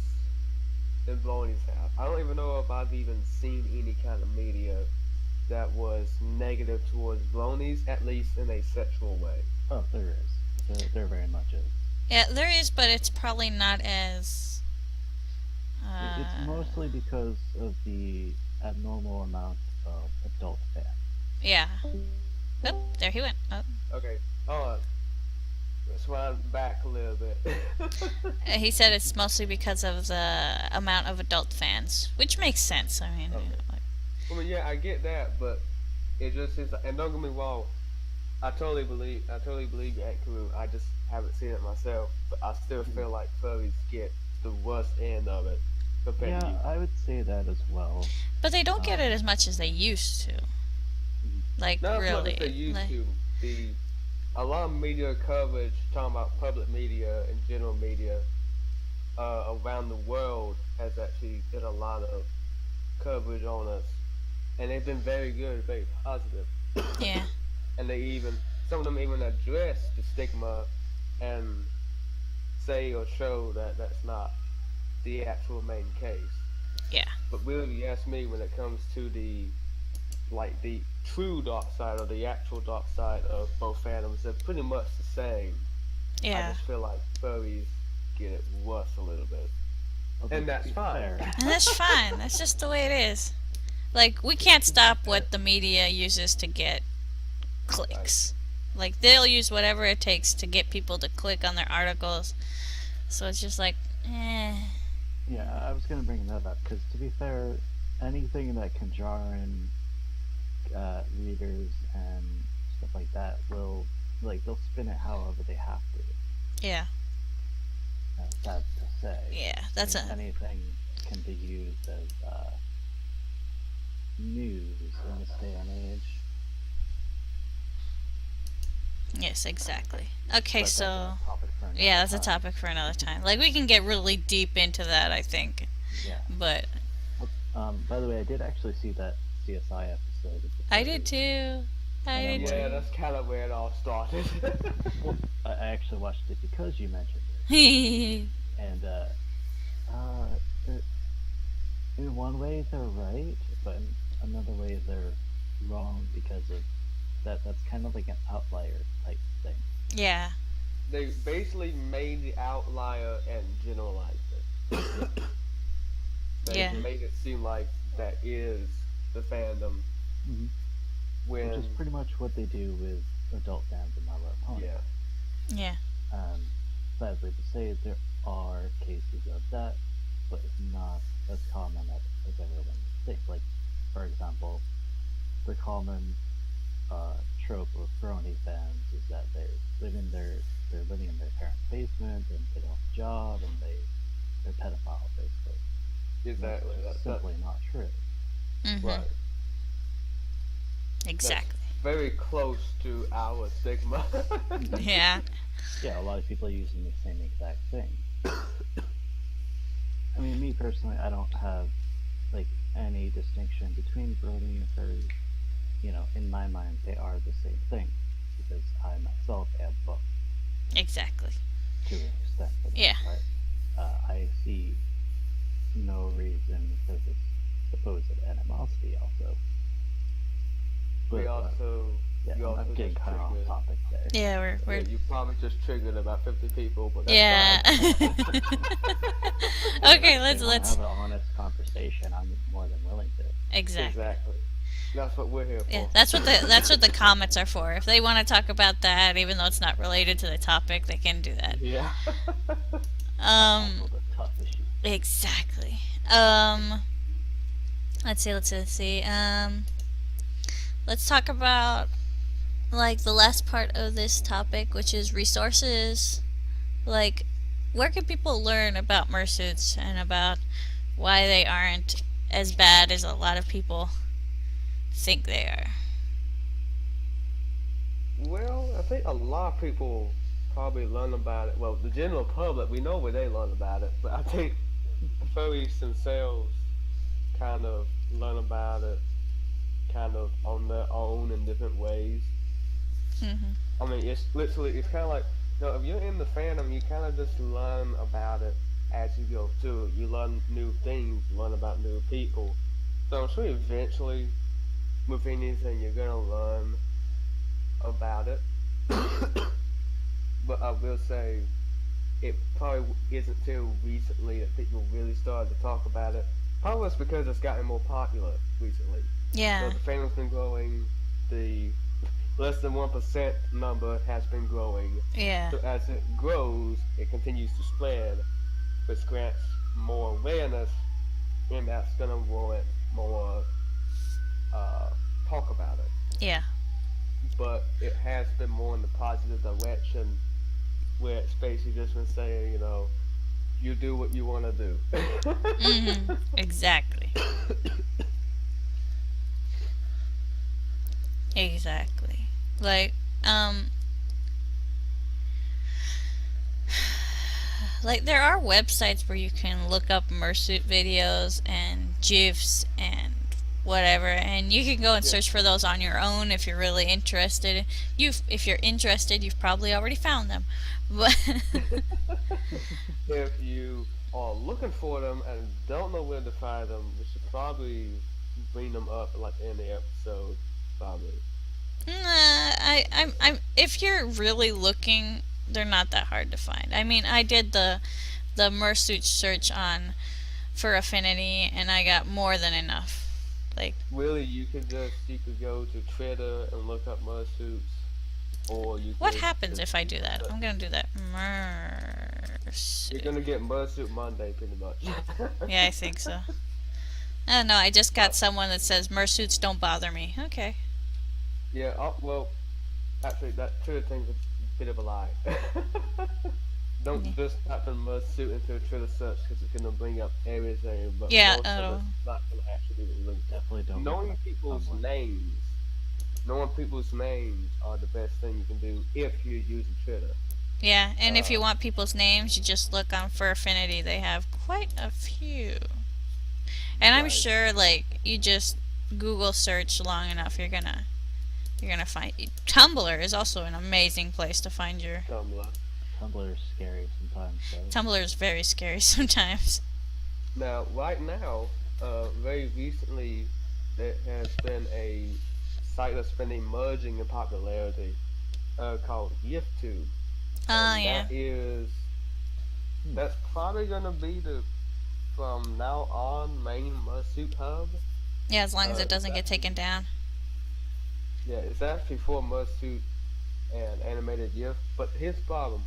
than bronies have. I don't even know if I've even seen any kind of media that was negative towards bronies, at least in a sexual way. Oh, there is. There very much is. Yeah, there is, but it's probably not as. It's mostly because of the abnormal amount of adult fans. Yeah. Oh, there he went. Oh. Okay, let's wind back a little bit. He said it's mostly because of the amount of adult fans, which makes sense. I mean, Okay. I mean, yeah, I get that, but it just is. And don't get me wrong, I totally believe you, Kuru. I just haven't seen it myself, but I still feel like furries get the worst end of it compared to you. Yeah, I would say that as well. but they don't get it as much as they used to. Like, Not as really. much as they used Like, to. A lot of media coverage, talking about public media and general media around the world, has actually did a lot of coverage on us, and they've been very good, very positive. yeah. And some of them even address the stigma and say or show that that's not the actual main case. Yeah. But really, you ask me, when it comes to the true dark side or the actual dark side of both fandoms, they're pretty much the same. I Yeah. just feel like furries get it worse a little bit. Although, And to that's be fine. fair, And that's fine. That's just the way it is. Like, we can't stop what the media uses to get clicks. Like, they'll use whatever it takes to get people to click on their articles. So it's just like, eh. yeah, I was gonna bring that up because, to be fair, anything that can draw in readers and stuff like that they'll spin it however they have to. Yeah. Sad to say. Yeah, that's anything can be used as news in this day and age. Yes, exactly. Okay, But so. that's a topic for another Yeah, that's a time. topic for another time. Like, we can get really deep into that, I think. Yeah. But By the way, I did actually see that CSI episode. I did too. I did Yeah, too. that's kind of where it all started. Well, I actually watched it because you mentioned it, Yeah. and in one way they're right, but in another way they're wrong because of that. That's kind of like an outlier type thing. Yeah. They basically made the outlier and generalized it. They Yeah. made it seem like that is the fandom. Mm-hmm. When Which is pretty much what they do with adult fans in My Little Pony. yeah, Yeah. Sadly to say, there are cases of that, but it's not as common as everyone would think. Like, for example, the common trope of brony fans is that they're living in their parents' basement and they don't have a job and they're pedophiles basically. exactly. That's That's simply not true. Mm-hmm. right. Exactly. Very close to our stigma. Yeah. Yeah, a lot of people are using the same exact thing. I mean, me personally, I don't have like any distinction between Brony and furries. In my mind, they are the same thing because I myself am both Exactly. to an extent for the Yeah. most part. I see no reason for this supposed animosity also. We But also, yeah, you I'm also getting just kind of off triggered. topic there. Yeah, Yeah, we're you probably just triggered about 50 people, but that's yeah. fine. Okay, If they want to let's have an honest conversation, I'm more than willing to. exactly. Exactly. That's what we're here Yeah, for. that's what the comments are for. If they want to talk about that, even though it's not related to the topic, they can do that. Yeah. I Um, tackle the tough issues. exactly. Let's see. Let's talk about like the last part of this topic, which is resources. Like, where can people learn about Mursuits and about why they aren't as bad as a lot of people think they are? Well, I think a lot of people probably learn about it. Well, the general public, we know where they learn about it, but I think the furries themselves kind of learn about it kind of on their own in different ways. Mm-hmm. I mean, it's kind of like, if you're in the fandom, you kind of just learn about it as you go through it. You learn new things, learn about new people. So I'm sure eventually, with anything, you're gonna learn about it. But I will say, it probably isn't till recently that people really started to talk about it. Probably it's because it's gotten more popular recently. So Yeah. the fandom's been growing, the less than 1% number has been growing. Yeah. So as it grows, it continues to spread, which grants more awareness, and that's gonna warrant more uh, talk about it. Yeah. But it has been more in the positive direction, where it's basically just been saying, you do what you want to do. Mm-hmm. Exactly. Exactly. Like, um, like there are websites where you can look up Mursuit videos and GIFs and whatever, and you can go and Yeah. search for those on your own if you're really interested. If you're interested, you've probably already found them. But If you are looking for them and don't know where to find them, we should probably bring them up like in the episode, probably. I'm if you're really looking, they're not that hard to find. I mean, I did the Mursuit search on for Affinity, and I got more than enough. Like, Really, you could go to Twitter and look up Mursuits, or you what could happens just if I do that? I'm gonna do that. you're Mursuit. gonna get Mursuit Monday pretty much. Yeah, I think so. I don't know. I just got someone that says Mursuits don't bother me. Okay. Yeah, well, actually, that Twitter thing's a bit of a lie. Yeah. Don't just type in Mursuit into a Twitter search because it's gonna bring up everything, but Yeah. most of it's not gonna actually be linked. Definitely don't. Knowing people's Tumblr. names, knowing people's names are the best thing you can do if you're using Twitter. Yeah. And if you Uh, want people's names, you just look on for Affinity. They have quite a few. And I'm right. sure, like, you just Google search long enough, you're gonna find. Tumblr is also an amazing place to find your. Tumblr. Tumblr is scary sometimes, though. Tumblr is very scary sometimes. Now, right now, very recently, there has been a site that's been emerging in popularity called YifTube. Oh And yeah. that's probably gonna be the from now on main Mursuit hub. Yeah, as long as it It's doesn't get actually taken down. yeah, it's actually for Mursuit and animated GIF. But here's the problem: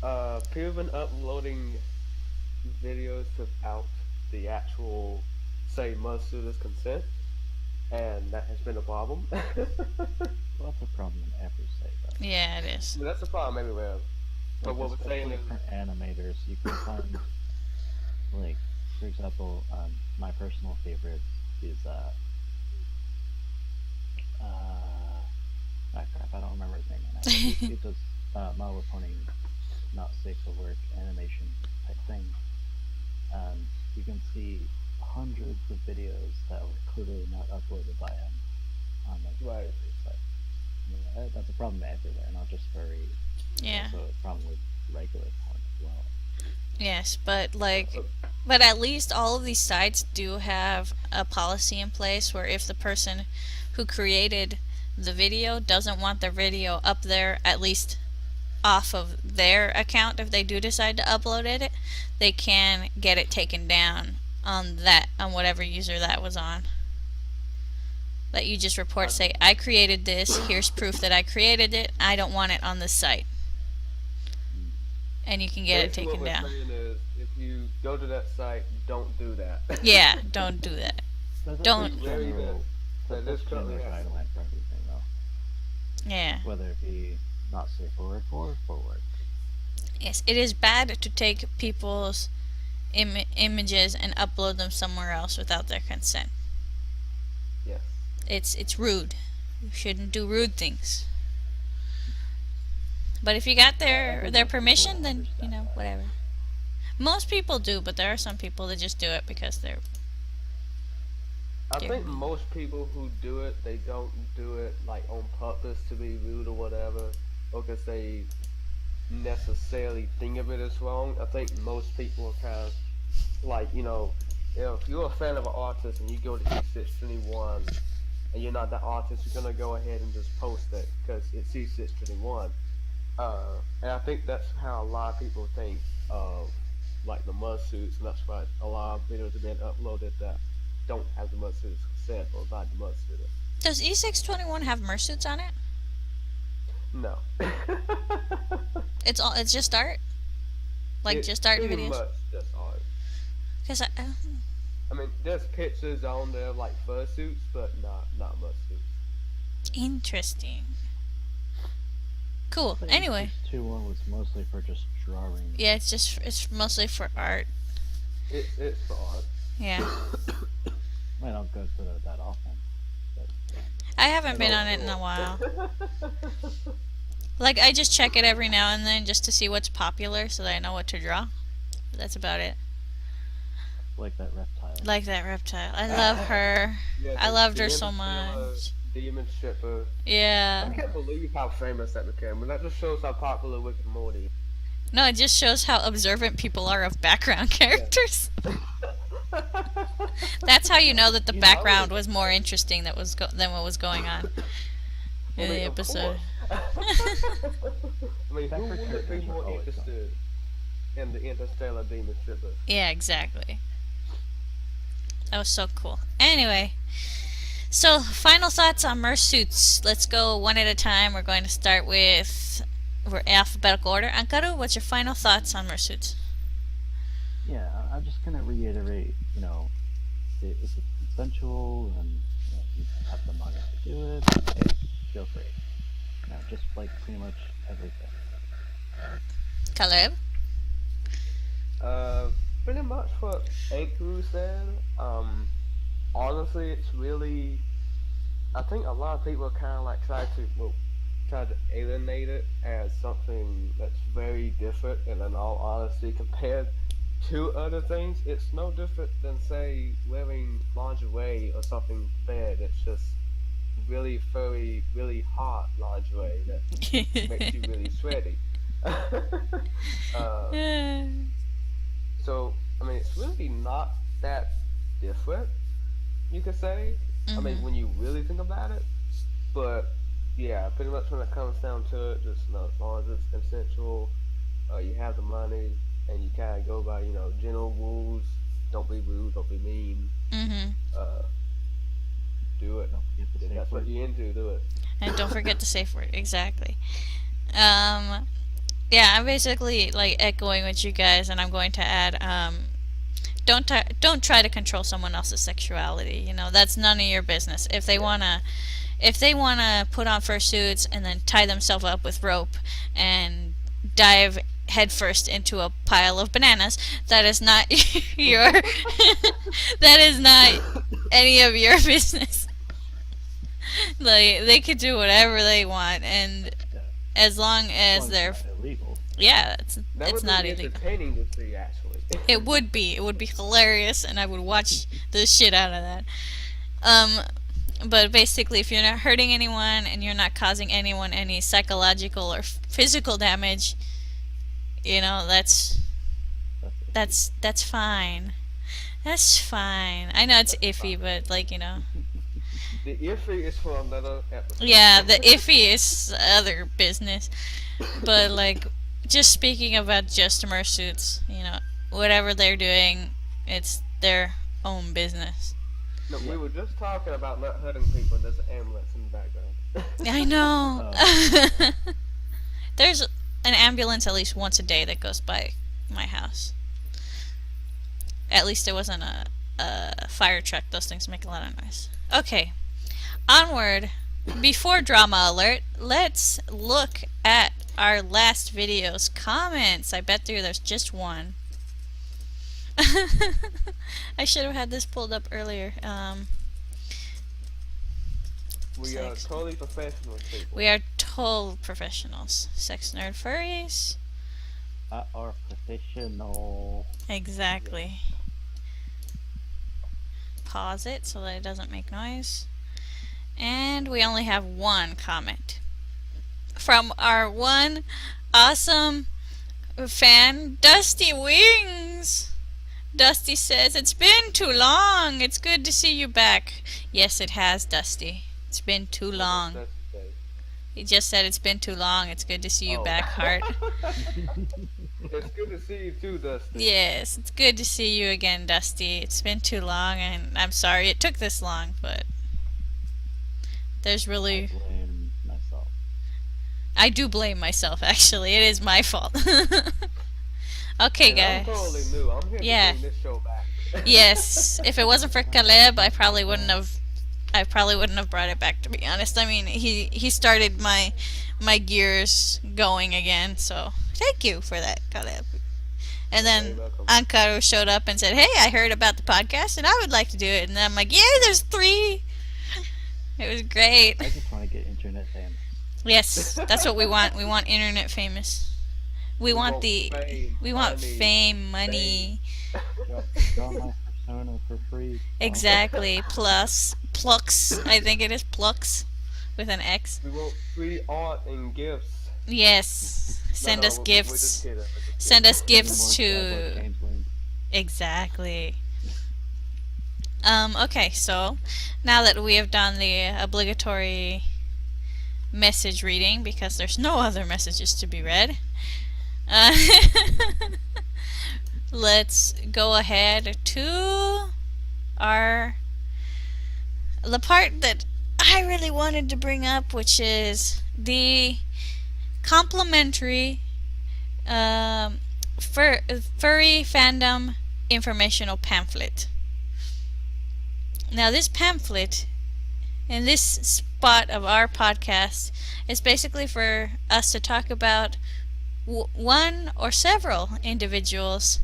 people have been uploading videos without the actual say Mursuiter's consent, and that has been a problem. Well, that's a problem in every site, though. Yeah, it is. But that's a problem everywhere. But Like, what we're saying especially is, for animators, you can find, like, for example, my personal favorites is crap, I don't remember his name right now. He does My Little Pony, not safe for work animation type thing. and you can see hundreds of videos that were clearly not uploaded by him on like Right. every site. Yeah, that's a problem everywhere, not just furry. Yeah. Also a problem with regular porn as well. Yes, but but at least all of these sites do have a policy in place where if the person who created the video doesn't want their video up there, at least off of their account, if they do decide to upload it, they can get it taken down on whatever user that was on. That you just report, say, I created this, here's proof that I created it, I don't want it on this site. And you can get it Basically taken what down. we're saying is, if you go to that site, don't do that. Yeah, don't do that. That's Don't- a Very general, good. that's That is a general currently happening. guideline for everything though. Yeah. Whether it be not safe for work or for work. Yes, it is bad to take people's images and upload them somewhere else without their consent. Yes. It's rude. You shouldn't do rude things. But if you got their permission, then you know, whatever. Most people do, but there are some people that just do it because they're. I Yeah. think most people who do it, they don't do it like on purpose to be rude or whatever, or because they necessarily think of it as wrong. I think most people are kind of like, you know, if you're a fan of an artist and you go to E621 and you're not that artist, you're gonna go ahead and just post it because it's E621. And I think that's how a lot of people think of like the Murrsuits, and that's why a lot of videos have been uploaded that don't have the Murrsuits consent or by the Murrsuit. Does E621 have Mursuits on it? No. It's just art. Like It's just art pretty videos. much just art. Because I mean, there's pictures on there of like fursuits, but not Murrsuits. interesting. Cool. I think Anyway, 2-1 was mostly for just drawing. yeah, it's mostly for art. It's for art. Yeah. I don't go to that often. But, yeah. I haven't been on it in a while. Like, I just check it every now and then just to see what's popular so that I know what to draw. That's about it. Like that reptile. Like that reptile. I love her. Yeah, I loved her the so Interstellar much. Demon shipper. I Yeah. can't believe how famous that became. And that just shows how popular Rick and Morty. No, it just shows how observant people are of background characters. That's how you know that the You know, background was more interesting than what was going on in the of episode. course. I mean, who Separate wouldn't be characters more are always interested in the Interstellar Demon shipper? Yeah, exactly. That was so cool. Anyway, so final thoughts on Mursuits. Let's go one at a time. We're going to start with alphabetical order. Ankaru, what's your final thoughts on Mursuits? Yeah, I'm just gonna reiterate, you know, if it's consensual and you know, you have the money to do it, hey, feel free. You know, just like pretty much everything. Caleb? Pretty much what Ankaru said. Honestly, it's really. I think a lot of people kind of like try to alienate it as something that's very different, and in all honesty, compared to other things, it's no different than say wearing lingerie or something bad. It's just really furry, really hot lingerie that makes you really sweaty. So, I mean, it's really not that different, you could say. I mean, when you really think about it. But, yeah, pretty much when it comes down to it, just, you know, as long as it's consensual, you have the money, and you kind of go by, you know, general rules. Don't be rude, don't be mean. Do it. Don't forget the If safe that's what word. you're into, do it. And don't forget the safe word. Exactly. Yeah, I'm basically like echoing what you guys, and I'm going to add, don't try to control someone else's sexuality. You know, that's none of your business. If they wanna put on fursuits and then tie themselves up with rope and dive headfirst into a pile of bananas, that is not your that is not any of your business. Like, they could do whatever they want, and as long as As long they're it's not illegal. yeah, That It's would not be illegal. entertaining to see, actually. It would be. It would be hilarious, and I would watch the shit out of that. Um, but basically, if you're not hurting anyone and you're not causing anyone any psychological or physical damage, you know, that's fine. That's fine. I know it's That's iffy, fine. but like, you know. The iffy is for another episode. Yeah, the iffy is other business. But like, just speaking about just Mursuits, you know, whatever they're doing, it's their own business. No, Yeah. we were just talking about not hurting people, and there's an ambulance in the background. I know. Oh. There's an ambulance at least once a day that goes by my house. At least it wasn't a fire truck. Those things make a lot of noise. Okay, onward. Before drama alert, let's look at our last video's comments. I bet there's just one. I should have had this pulled up earlier. We are Sex. totally professional people. We are total professionals. Sexnerd Furries. Are professional. Exactly. Pause it so that it doesn't make noise. And we only have one comment from our one awesome fan, Dusty Wings. Dusty says, "It's been too long. It's good to see you back." Yes, it has, Dusty. It's been too long. That's the day. He just said it's been too long. It's good to see you Oh. back, heart. It's good to see you too, Dusty. Yes, it's good to see you again, Dusty. It's been too long, and I'm sorry it took this long, but there's I really... blame myself. I do blame myself, actually. It is my fault. Okay, And I'm guys. totally new. I'm here Yeah. to bring this show back. Yes, if it wasn't for Caleb, I probably wouldn't have brought it back, to be honest. I mean, he started my gears going again, so thank you for that, Caleb. And then You're welcome. Ankaro showed up and said, "Hey, I heard about the podcast and I would like to do it." And then I'm like, "Yeah, there's 3." It was great. I just want to get internet famous. Yes, that's what we want. We want internet famous. We want fame, fame, money. Draw my persona for free. Exactly. Plus Plux. I think it is Plux with an X. We want free art and gifts. Yes. Send No, us we're gifts. just kidding, we're just Send us kidding. gifts Any more to... Cyber changeling? Exactly. Okay, so now that we have done the obligatory message reading, because there's no other messages to be read, let's go ahead to the part that I really wanted to bring up, which is the complimentary furry fandom informational pamphlet. Now, this pamphlet in this spot of our podcast is basically for us to talk about one or several individuals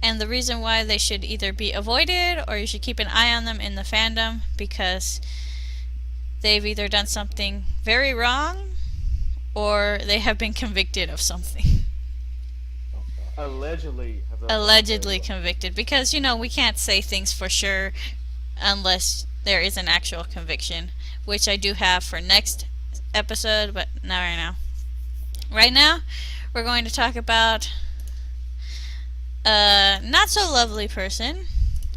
and the reason why they should either be avoided or you should keep an eye on them in the fandom because they've either done something very wrong or they have been convicted of something. Allegedly. Allegedly convicted, because you know we can't say things for sure unless there is an actual conviction, which I do have for next episode, but not right now. Right now, we're going to talk about a not so lovely person.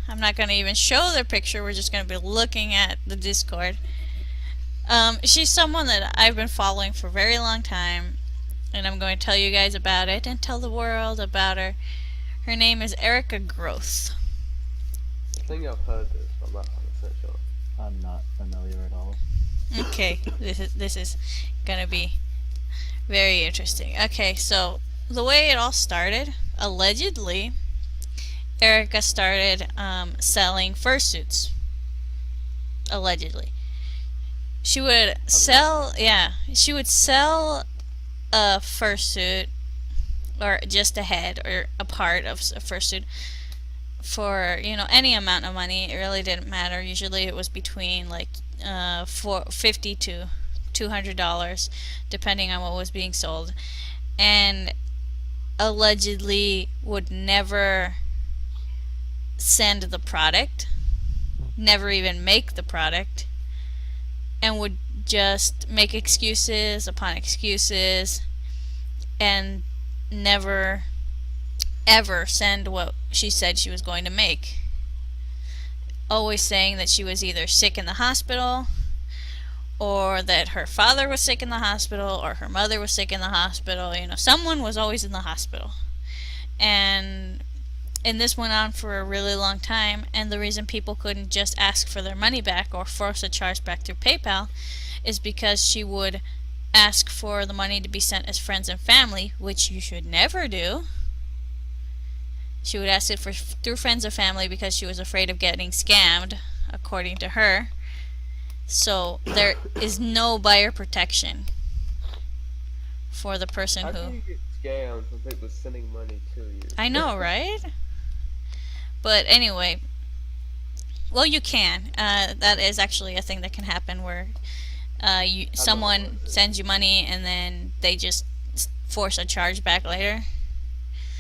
I'm not going to even show their picture, we're just going to be looking at the Discord. She's someone that I've been following for a very long time, and I'm going to tell you guys about it and tell the world about her. Her name is Erica Groth. I think I've heard this, but I'm not 100% sure. I'm not familiar at all. Okay, this is gonna be very interesting. Okay, so the way it all started, allegedly, Erica started selling fursuits. Allegedly, she would sell a fursuit or just a head or a part of a fursuit for any amount of money. It really didn't matter. Usually it was between like $50 to $200 depending on what was being sold, and allegedly would never send the product, never even make the product, and would just make excuses upon excuses and never ever send what she said she was going to make. Always saying that she was either sick in the hospital, or that her father was sick in the hospital, or her mother was sick in the hospital. Someone was always in the hospital. And this went on for a really long time, and the reason people couldn't just ask for their money back or force a charge back through PayPal is because she would ask for the money to be sent as friends and family, which you should never do. She would ask it through friends and family because she was afraid of getting scammed, according to her. So there is no buyer protection for the person How who... can you get scammed when people sending money to you? I know, right? But anyway, well, you can. That is actually a thing that can happen where someone sends you money and then they just force a charge back later.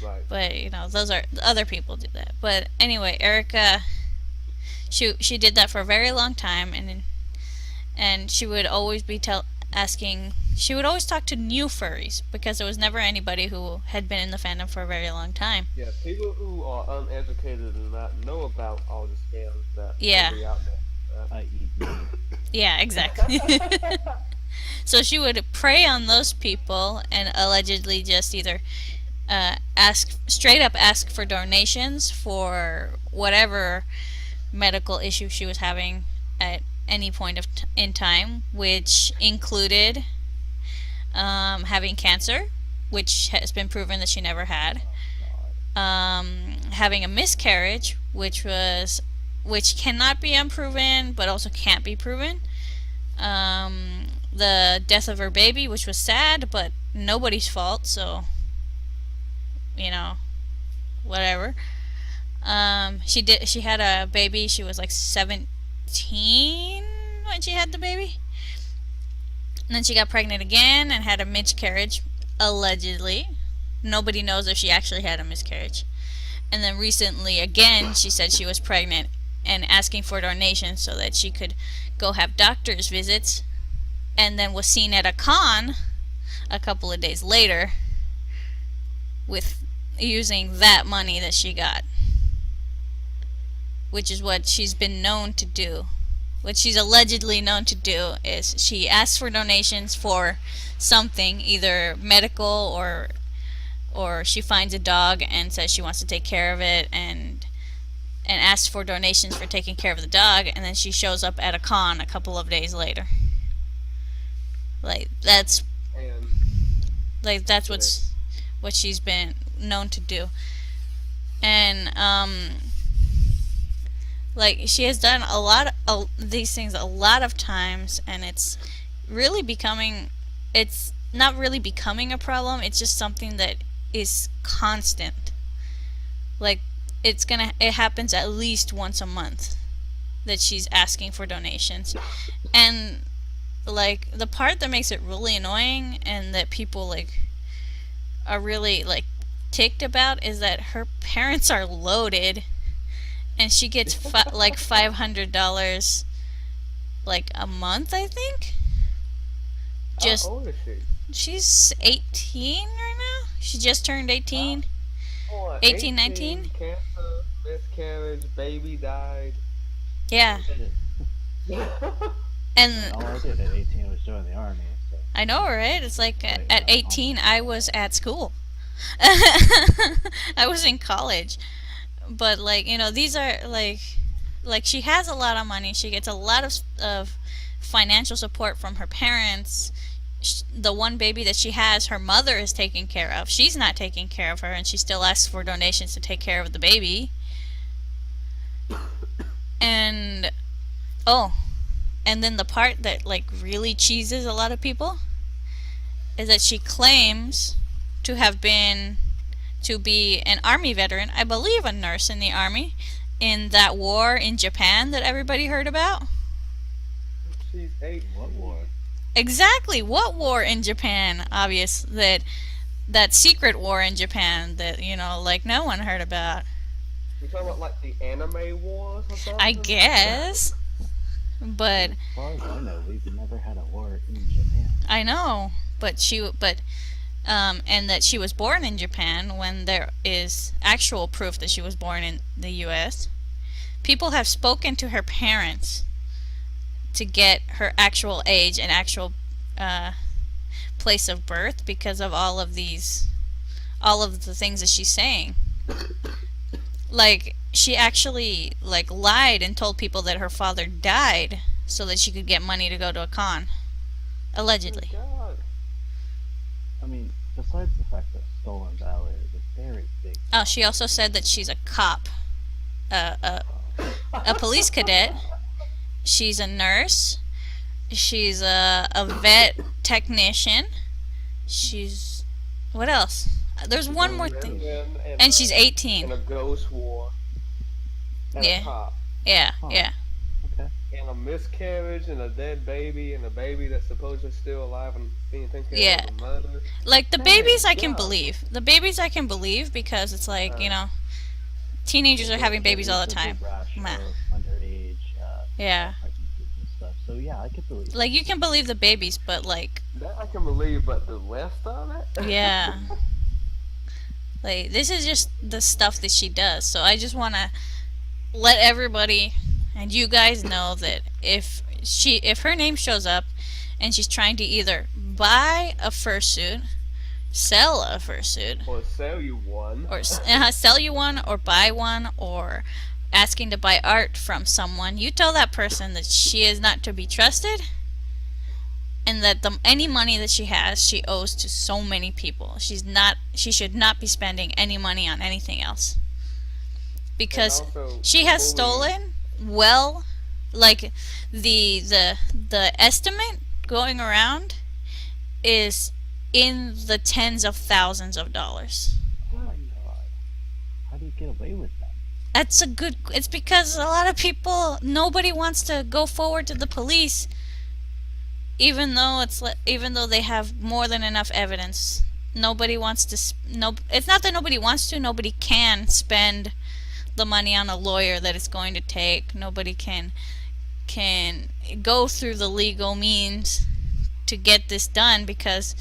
Right. But those are other people do that. But anyway, Erica, she did that for a very long time, and she would always be asking. She would always talk to new furries because there was never anybody who had been in the fandom for a very long time. Yeah, people who are uneducated and not know about all the scams that Yeah. be out there. Yeah, exactly. So she would prey on those people and allegedly just either straight up ask for donations for whatever medical issue she was having at any point in time, which included having cancer, which has been proven that she never had, having a miscarriage, which cannot be unproven but also can't be proven, the death of her baby, which was sad but nobody's fault, so whatever. She had a baby. She was like 17 when she had the baby. And then she got pregnant again and had a miscarriage, allegedly. Nobody knows if she actually had a miscarriage. And then recently again she said she was pregnant and asking for donations so that she could go have doctor's visits, and then was seen at a con a couple of days later with using that money that she got, which is what she's been known to do. What she's allegedly known to do is she asks for donations for something, either medical or she finds a dog and says she wants to take care of it and asks for donations for taking care of the dog, and then she shows up at a con a couple of days later. That's what she's been known to do. And she has done a lot of these things a lot of times, and it's not really becoming a problem. It's just something that is constant. It happens at least once a month that she's asking for donations. And the part that makes it really annoying and that people are really ticked about is that her parents are loaded, and she gets $500 a month, I think. How old is she? She's 18 right now. She just turned 18. Wow. 18, 19. Cancer, miscarriage, baby died. Yeah. And all I did at 18 was join the army. So. I know, right? It's at 18 I was at school. I was in college. But these are she has a lot of money. She gets a lot of financial support from her parents. The one baby that she has, her mother is taking care of. She's not taking care of her, and she still asks for donations to take care of the baby. And and then the part that really cheeses a lot of people is that she claims to be an army veteran, I believe a nurse in the army, in that war in Japan that everybody heard about. She's 8. What war? Exactly, what war in Japan? Obvious that that secret war in Japan that, like no one heard about. You talking about like the anime wars or I something? guess. But As far as I know, we've never had a war in Japan. I know, and that she was born in Japan when there is actual proof that she was born in the US. People have spoken to her parents to get her actual age and actual place of birth because of all of the things that she's saying. Like, she actually lied and told people that her father died so that she could get money to go to a con. Allegedly. Oh my God. I mean, besides the fact that stolen valor is a very big. Oh, she also said that she's a cop, a police cadet. She's a nurse. She's a vet technician. She's... what else? There's one more thing. And she's 18. In a ghost war. And Yeah. a cop. Yeah, Huh. yeah. Okay. And a miscarriage and a dead baby and a baby that's supposedly still alive and being taken care Yeah. of a mother. Like, the Man, babies I can God. believe. The babies I can believe because it's like, teenagers are having babies all the time. Rash Meh. of underage. Yeah. Pregnancies and stuff. So yeah, I could believe. Like, you can believe the babies, but That I can believe, but the rest of it? yeah. Like, this is just the stuff that she does. So I just want to let everybody and you guys know that if her name shows up and she's trying to either buy a fursuit, sell a fursuit, Or sell you one. or sell you one, or buy one, or asking to buy art from someone, you tell that person that she is not to be trusted, and that any money that she has, she owes to so many people. She should not be spending any money on anything else. Because And also, she has before we- stolen, like, the estimate going around is in the tens of thousands of dollars. Oh my god. How do you get away with that? It's because a lot of people, nobody wants to go forward to the police, even though they have more than enough evidence. Nobody wants to, it's not that nobody wants to, nobody can spend the money on a lawyer that it's going to take. Nobody can go through the legal means to get this done because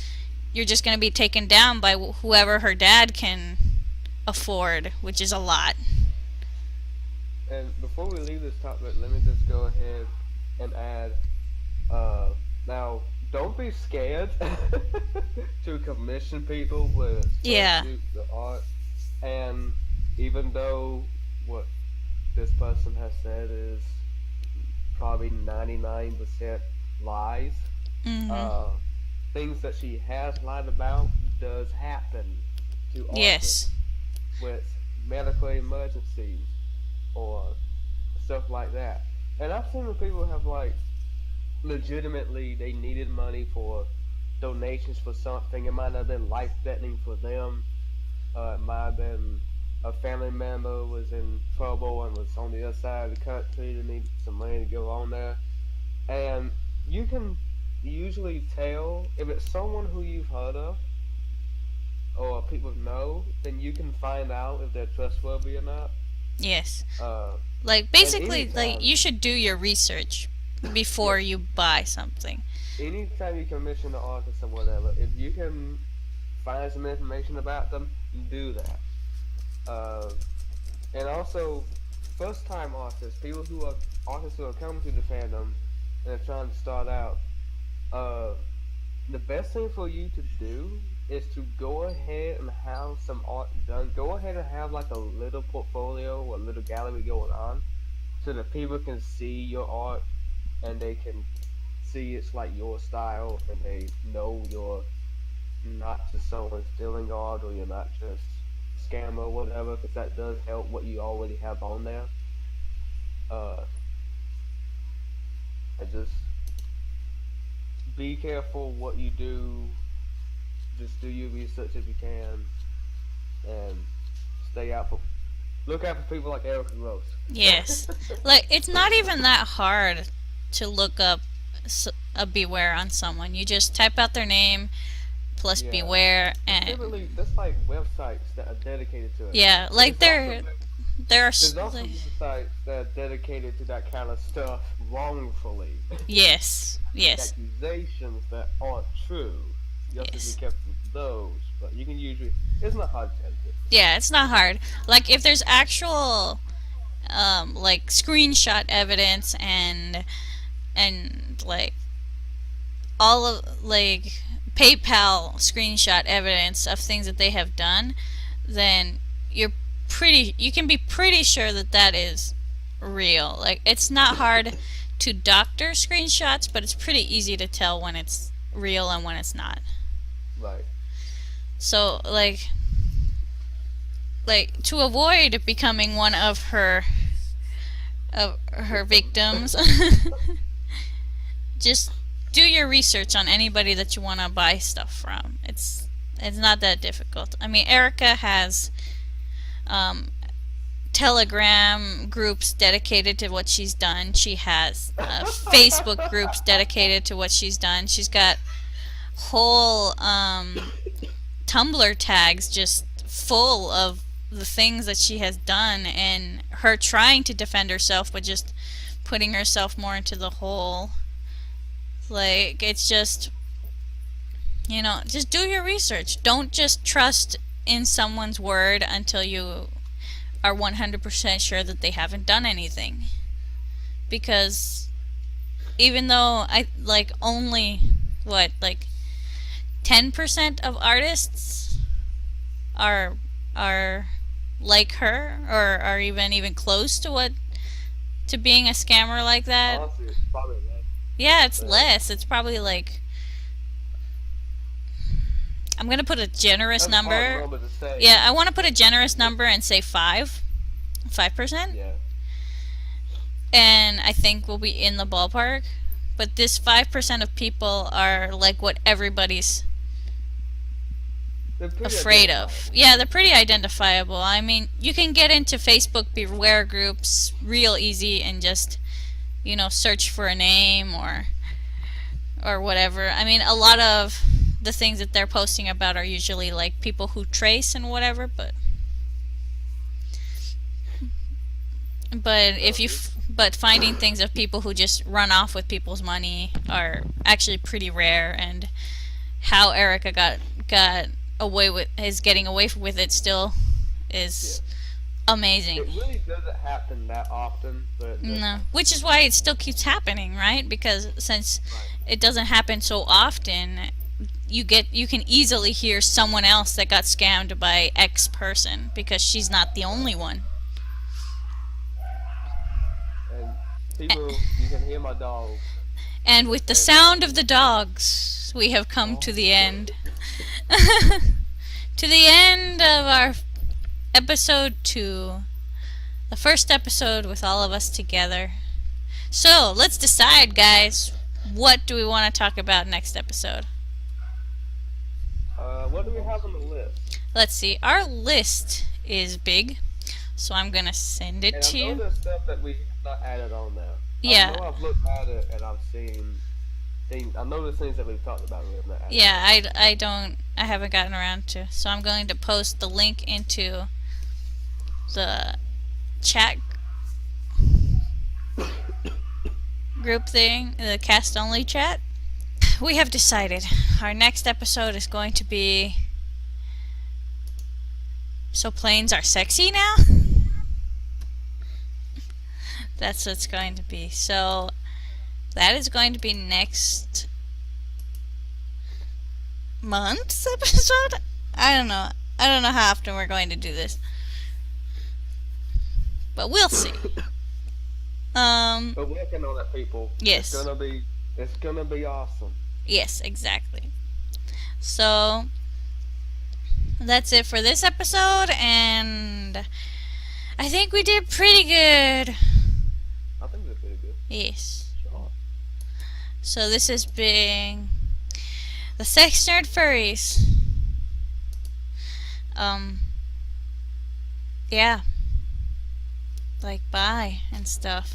you're just going to be taken down by whoever her dad can afford, which is a lot. And before we leave this topic, let me just go ahead and add, now, don't be scared to commission people with Yeah. the art. And even though what this person has said is probably 99% lies, things that she has lied about does happen to artists Yes. with medical emergencies or stuff like that. And I've seen when people have legitimately they needed money for donations for something. It might have been life threatening for them. It might have been a family member was in trouble and was on the other side of the country to need some money to go on there. And you can usually tell if it's someone who you've heard of or people know, then you can find out if they're trustworthy or not. Yes. Uh, Like, basically, anytime- you should do your research before you buy something. Anytime you commission an artist or whatever, if you can find some information about them, do that. And also, first-time artists, people who are artists who are coming to the fandom and are trying to start out, the best thing for you to do is to go ahead and have some art done. Go ahead and have a little portfolio or a little gallery going on, so that people can see your art and they can see it's your style and they know you're not just someone stealing art or you're not just scammer or whatever, because that does help what you already have on there. And just be careful what you do. Just do your research if you can, and look out for people like Erica Gross. Yes. Like, it's not even that hard to look up a beware on someone. You just type out their name, plus Yeah. beware, and Typically, that's like websites that are dedicated to it. yeah, like there are There's also like, websites that are dedicated to that kind of stuff wrongfully. yes, yes, Accusations that aren't true. You have to be yes. careful with those, but you can usually. It's not hard to edit it. Yeah, it's not hard. Like if there's actual like screenshot evidence and like all of like PayPal screenshot evidence of things that they have done, then you can be pretty sure that that is real. Like it's not hard to doctor screenshots, but it's pretty easy to tell when it's real and when it's not. Right. So like to avoid becoming one of her victims, just do your research on anybody that you want to buy stuff from. It's not that difficult. I mean, Erica has Telegram groups dedicated to what she's done. She has Facebook groups dedicated to what she's done. She's got whole Tumblr tags just full of the things that she has done, and her trying to defend herself but just putting herself more into the hole. Like, it's just, just do your research. Don't just trust in someone's word until you are 100% sure that they haven't done anything. Because even though only 10% of artists are like her, or are even close to being a scammer like that. Honestly, it's probably less. Yeah, it's less. It's probably like, I'm gonna put a generous That's a hard number. number to say. Yeah, I want to put a generous number and say 5%. Yeah. And I think we'll be in the ballpark. But this 5% of people are like what everybody's They're pretty afraid of. identifiable. Yeah, they're pretty identifiable. I mean, you can get into Facebook beware groups real easy and just, search for a name or whatever. I mean, a lot of the things that they're posting about are usually like people who trace and whatever, but finding things of people who just run off with people's money are actually pretty rare. And how Erica got away with getting away with it still is amazing. It really doesn't happen that often, but No, which is why it still keeps happening, right? Because since it doesn't happen so often, you can easily hear someone else that got scammed by X person, because she's not the only one. And people, you can hear my dogs. And with the sound of the dogs, we have come to the end. To the end of our episode 2. The first episode with all of us together. So, let's decide, guys. What do we want to talk about next episode? What do we have on the list? Let's see. Our list is big, so I'm going to send it And to I know you. there's stuff that we have not added on there. Yeah. I know I've looked at it and I've seen things. I know there's things that we've talked about and we have not added. Yeah, I haven't gotten around to. So I'm going to post the link into the chat group thing, the cast only chat. We have decided our next episode is going to be, so planes are sexy now? That's what it's going to be. So that is going to be next month's episode? I don't know. I don't know how often we're going to do this. But we'll see. We're working on it, people. Yes. It's gonna be awesome. Yes, exactly. So that's it for this episode, and I think we did pretty good. I think we're pretty good. Yes. Sure. So this has been the Sexnerd Furries. Yeah. Like, bye and stuff.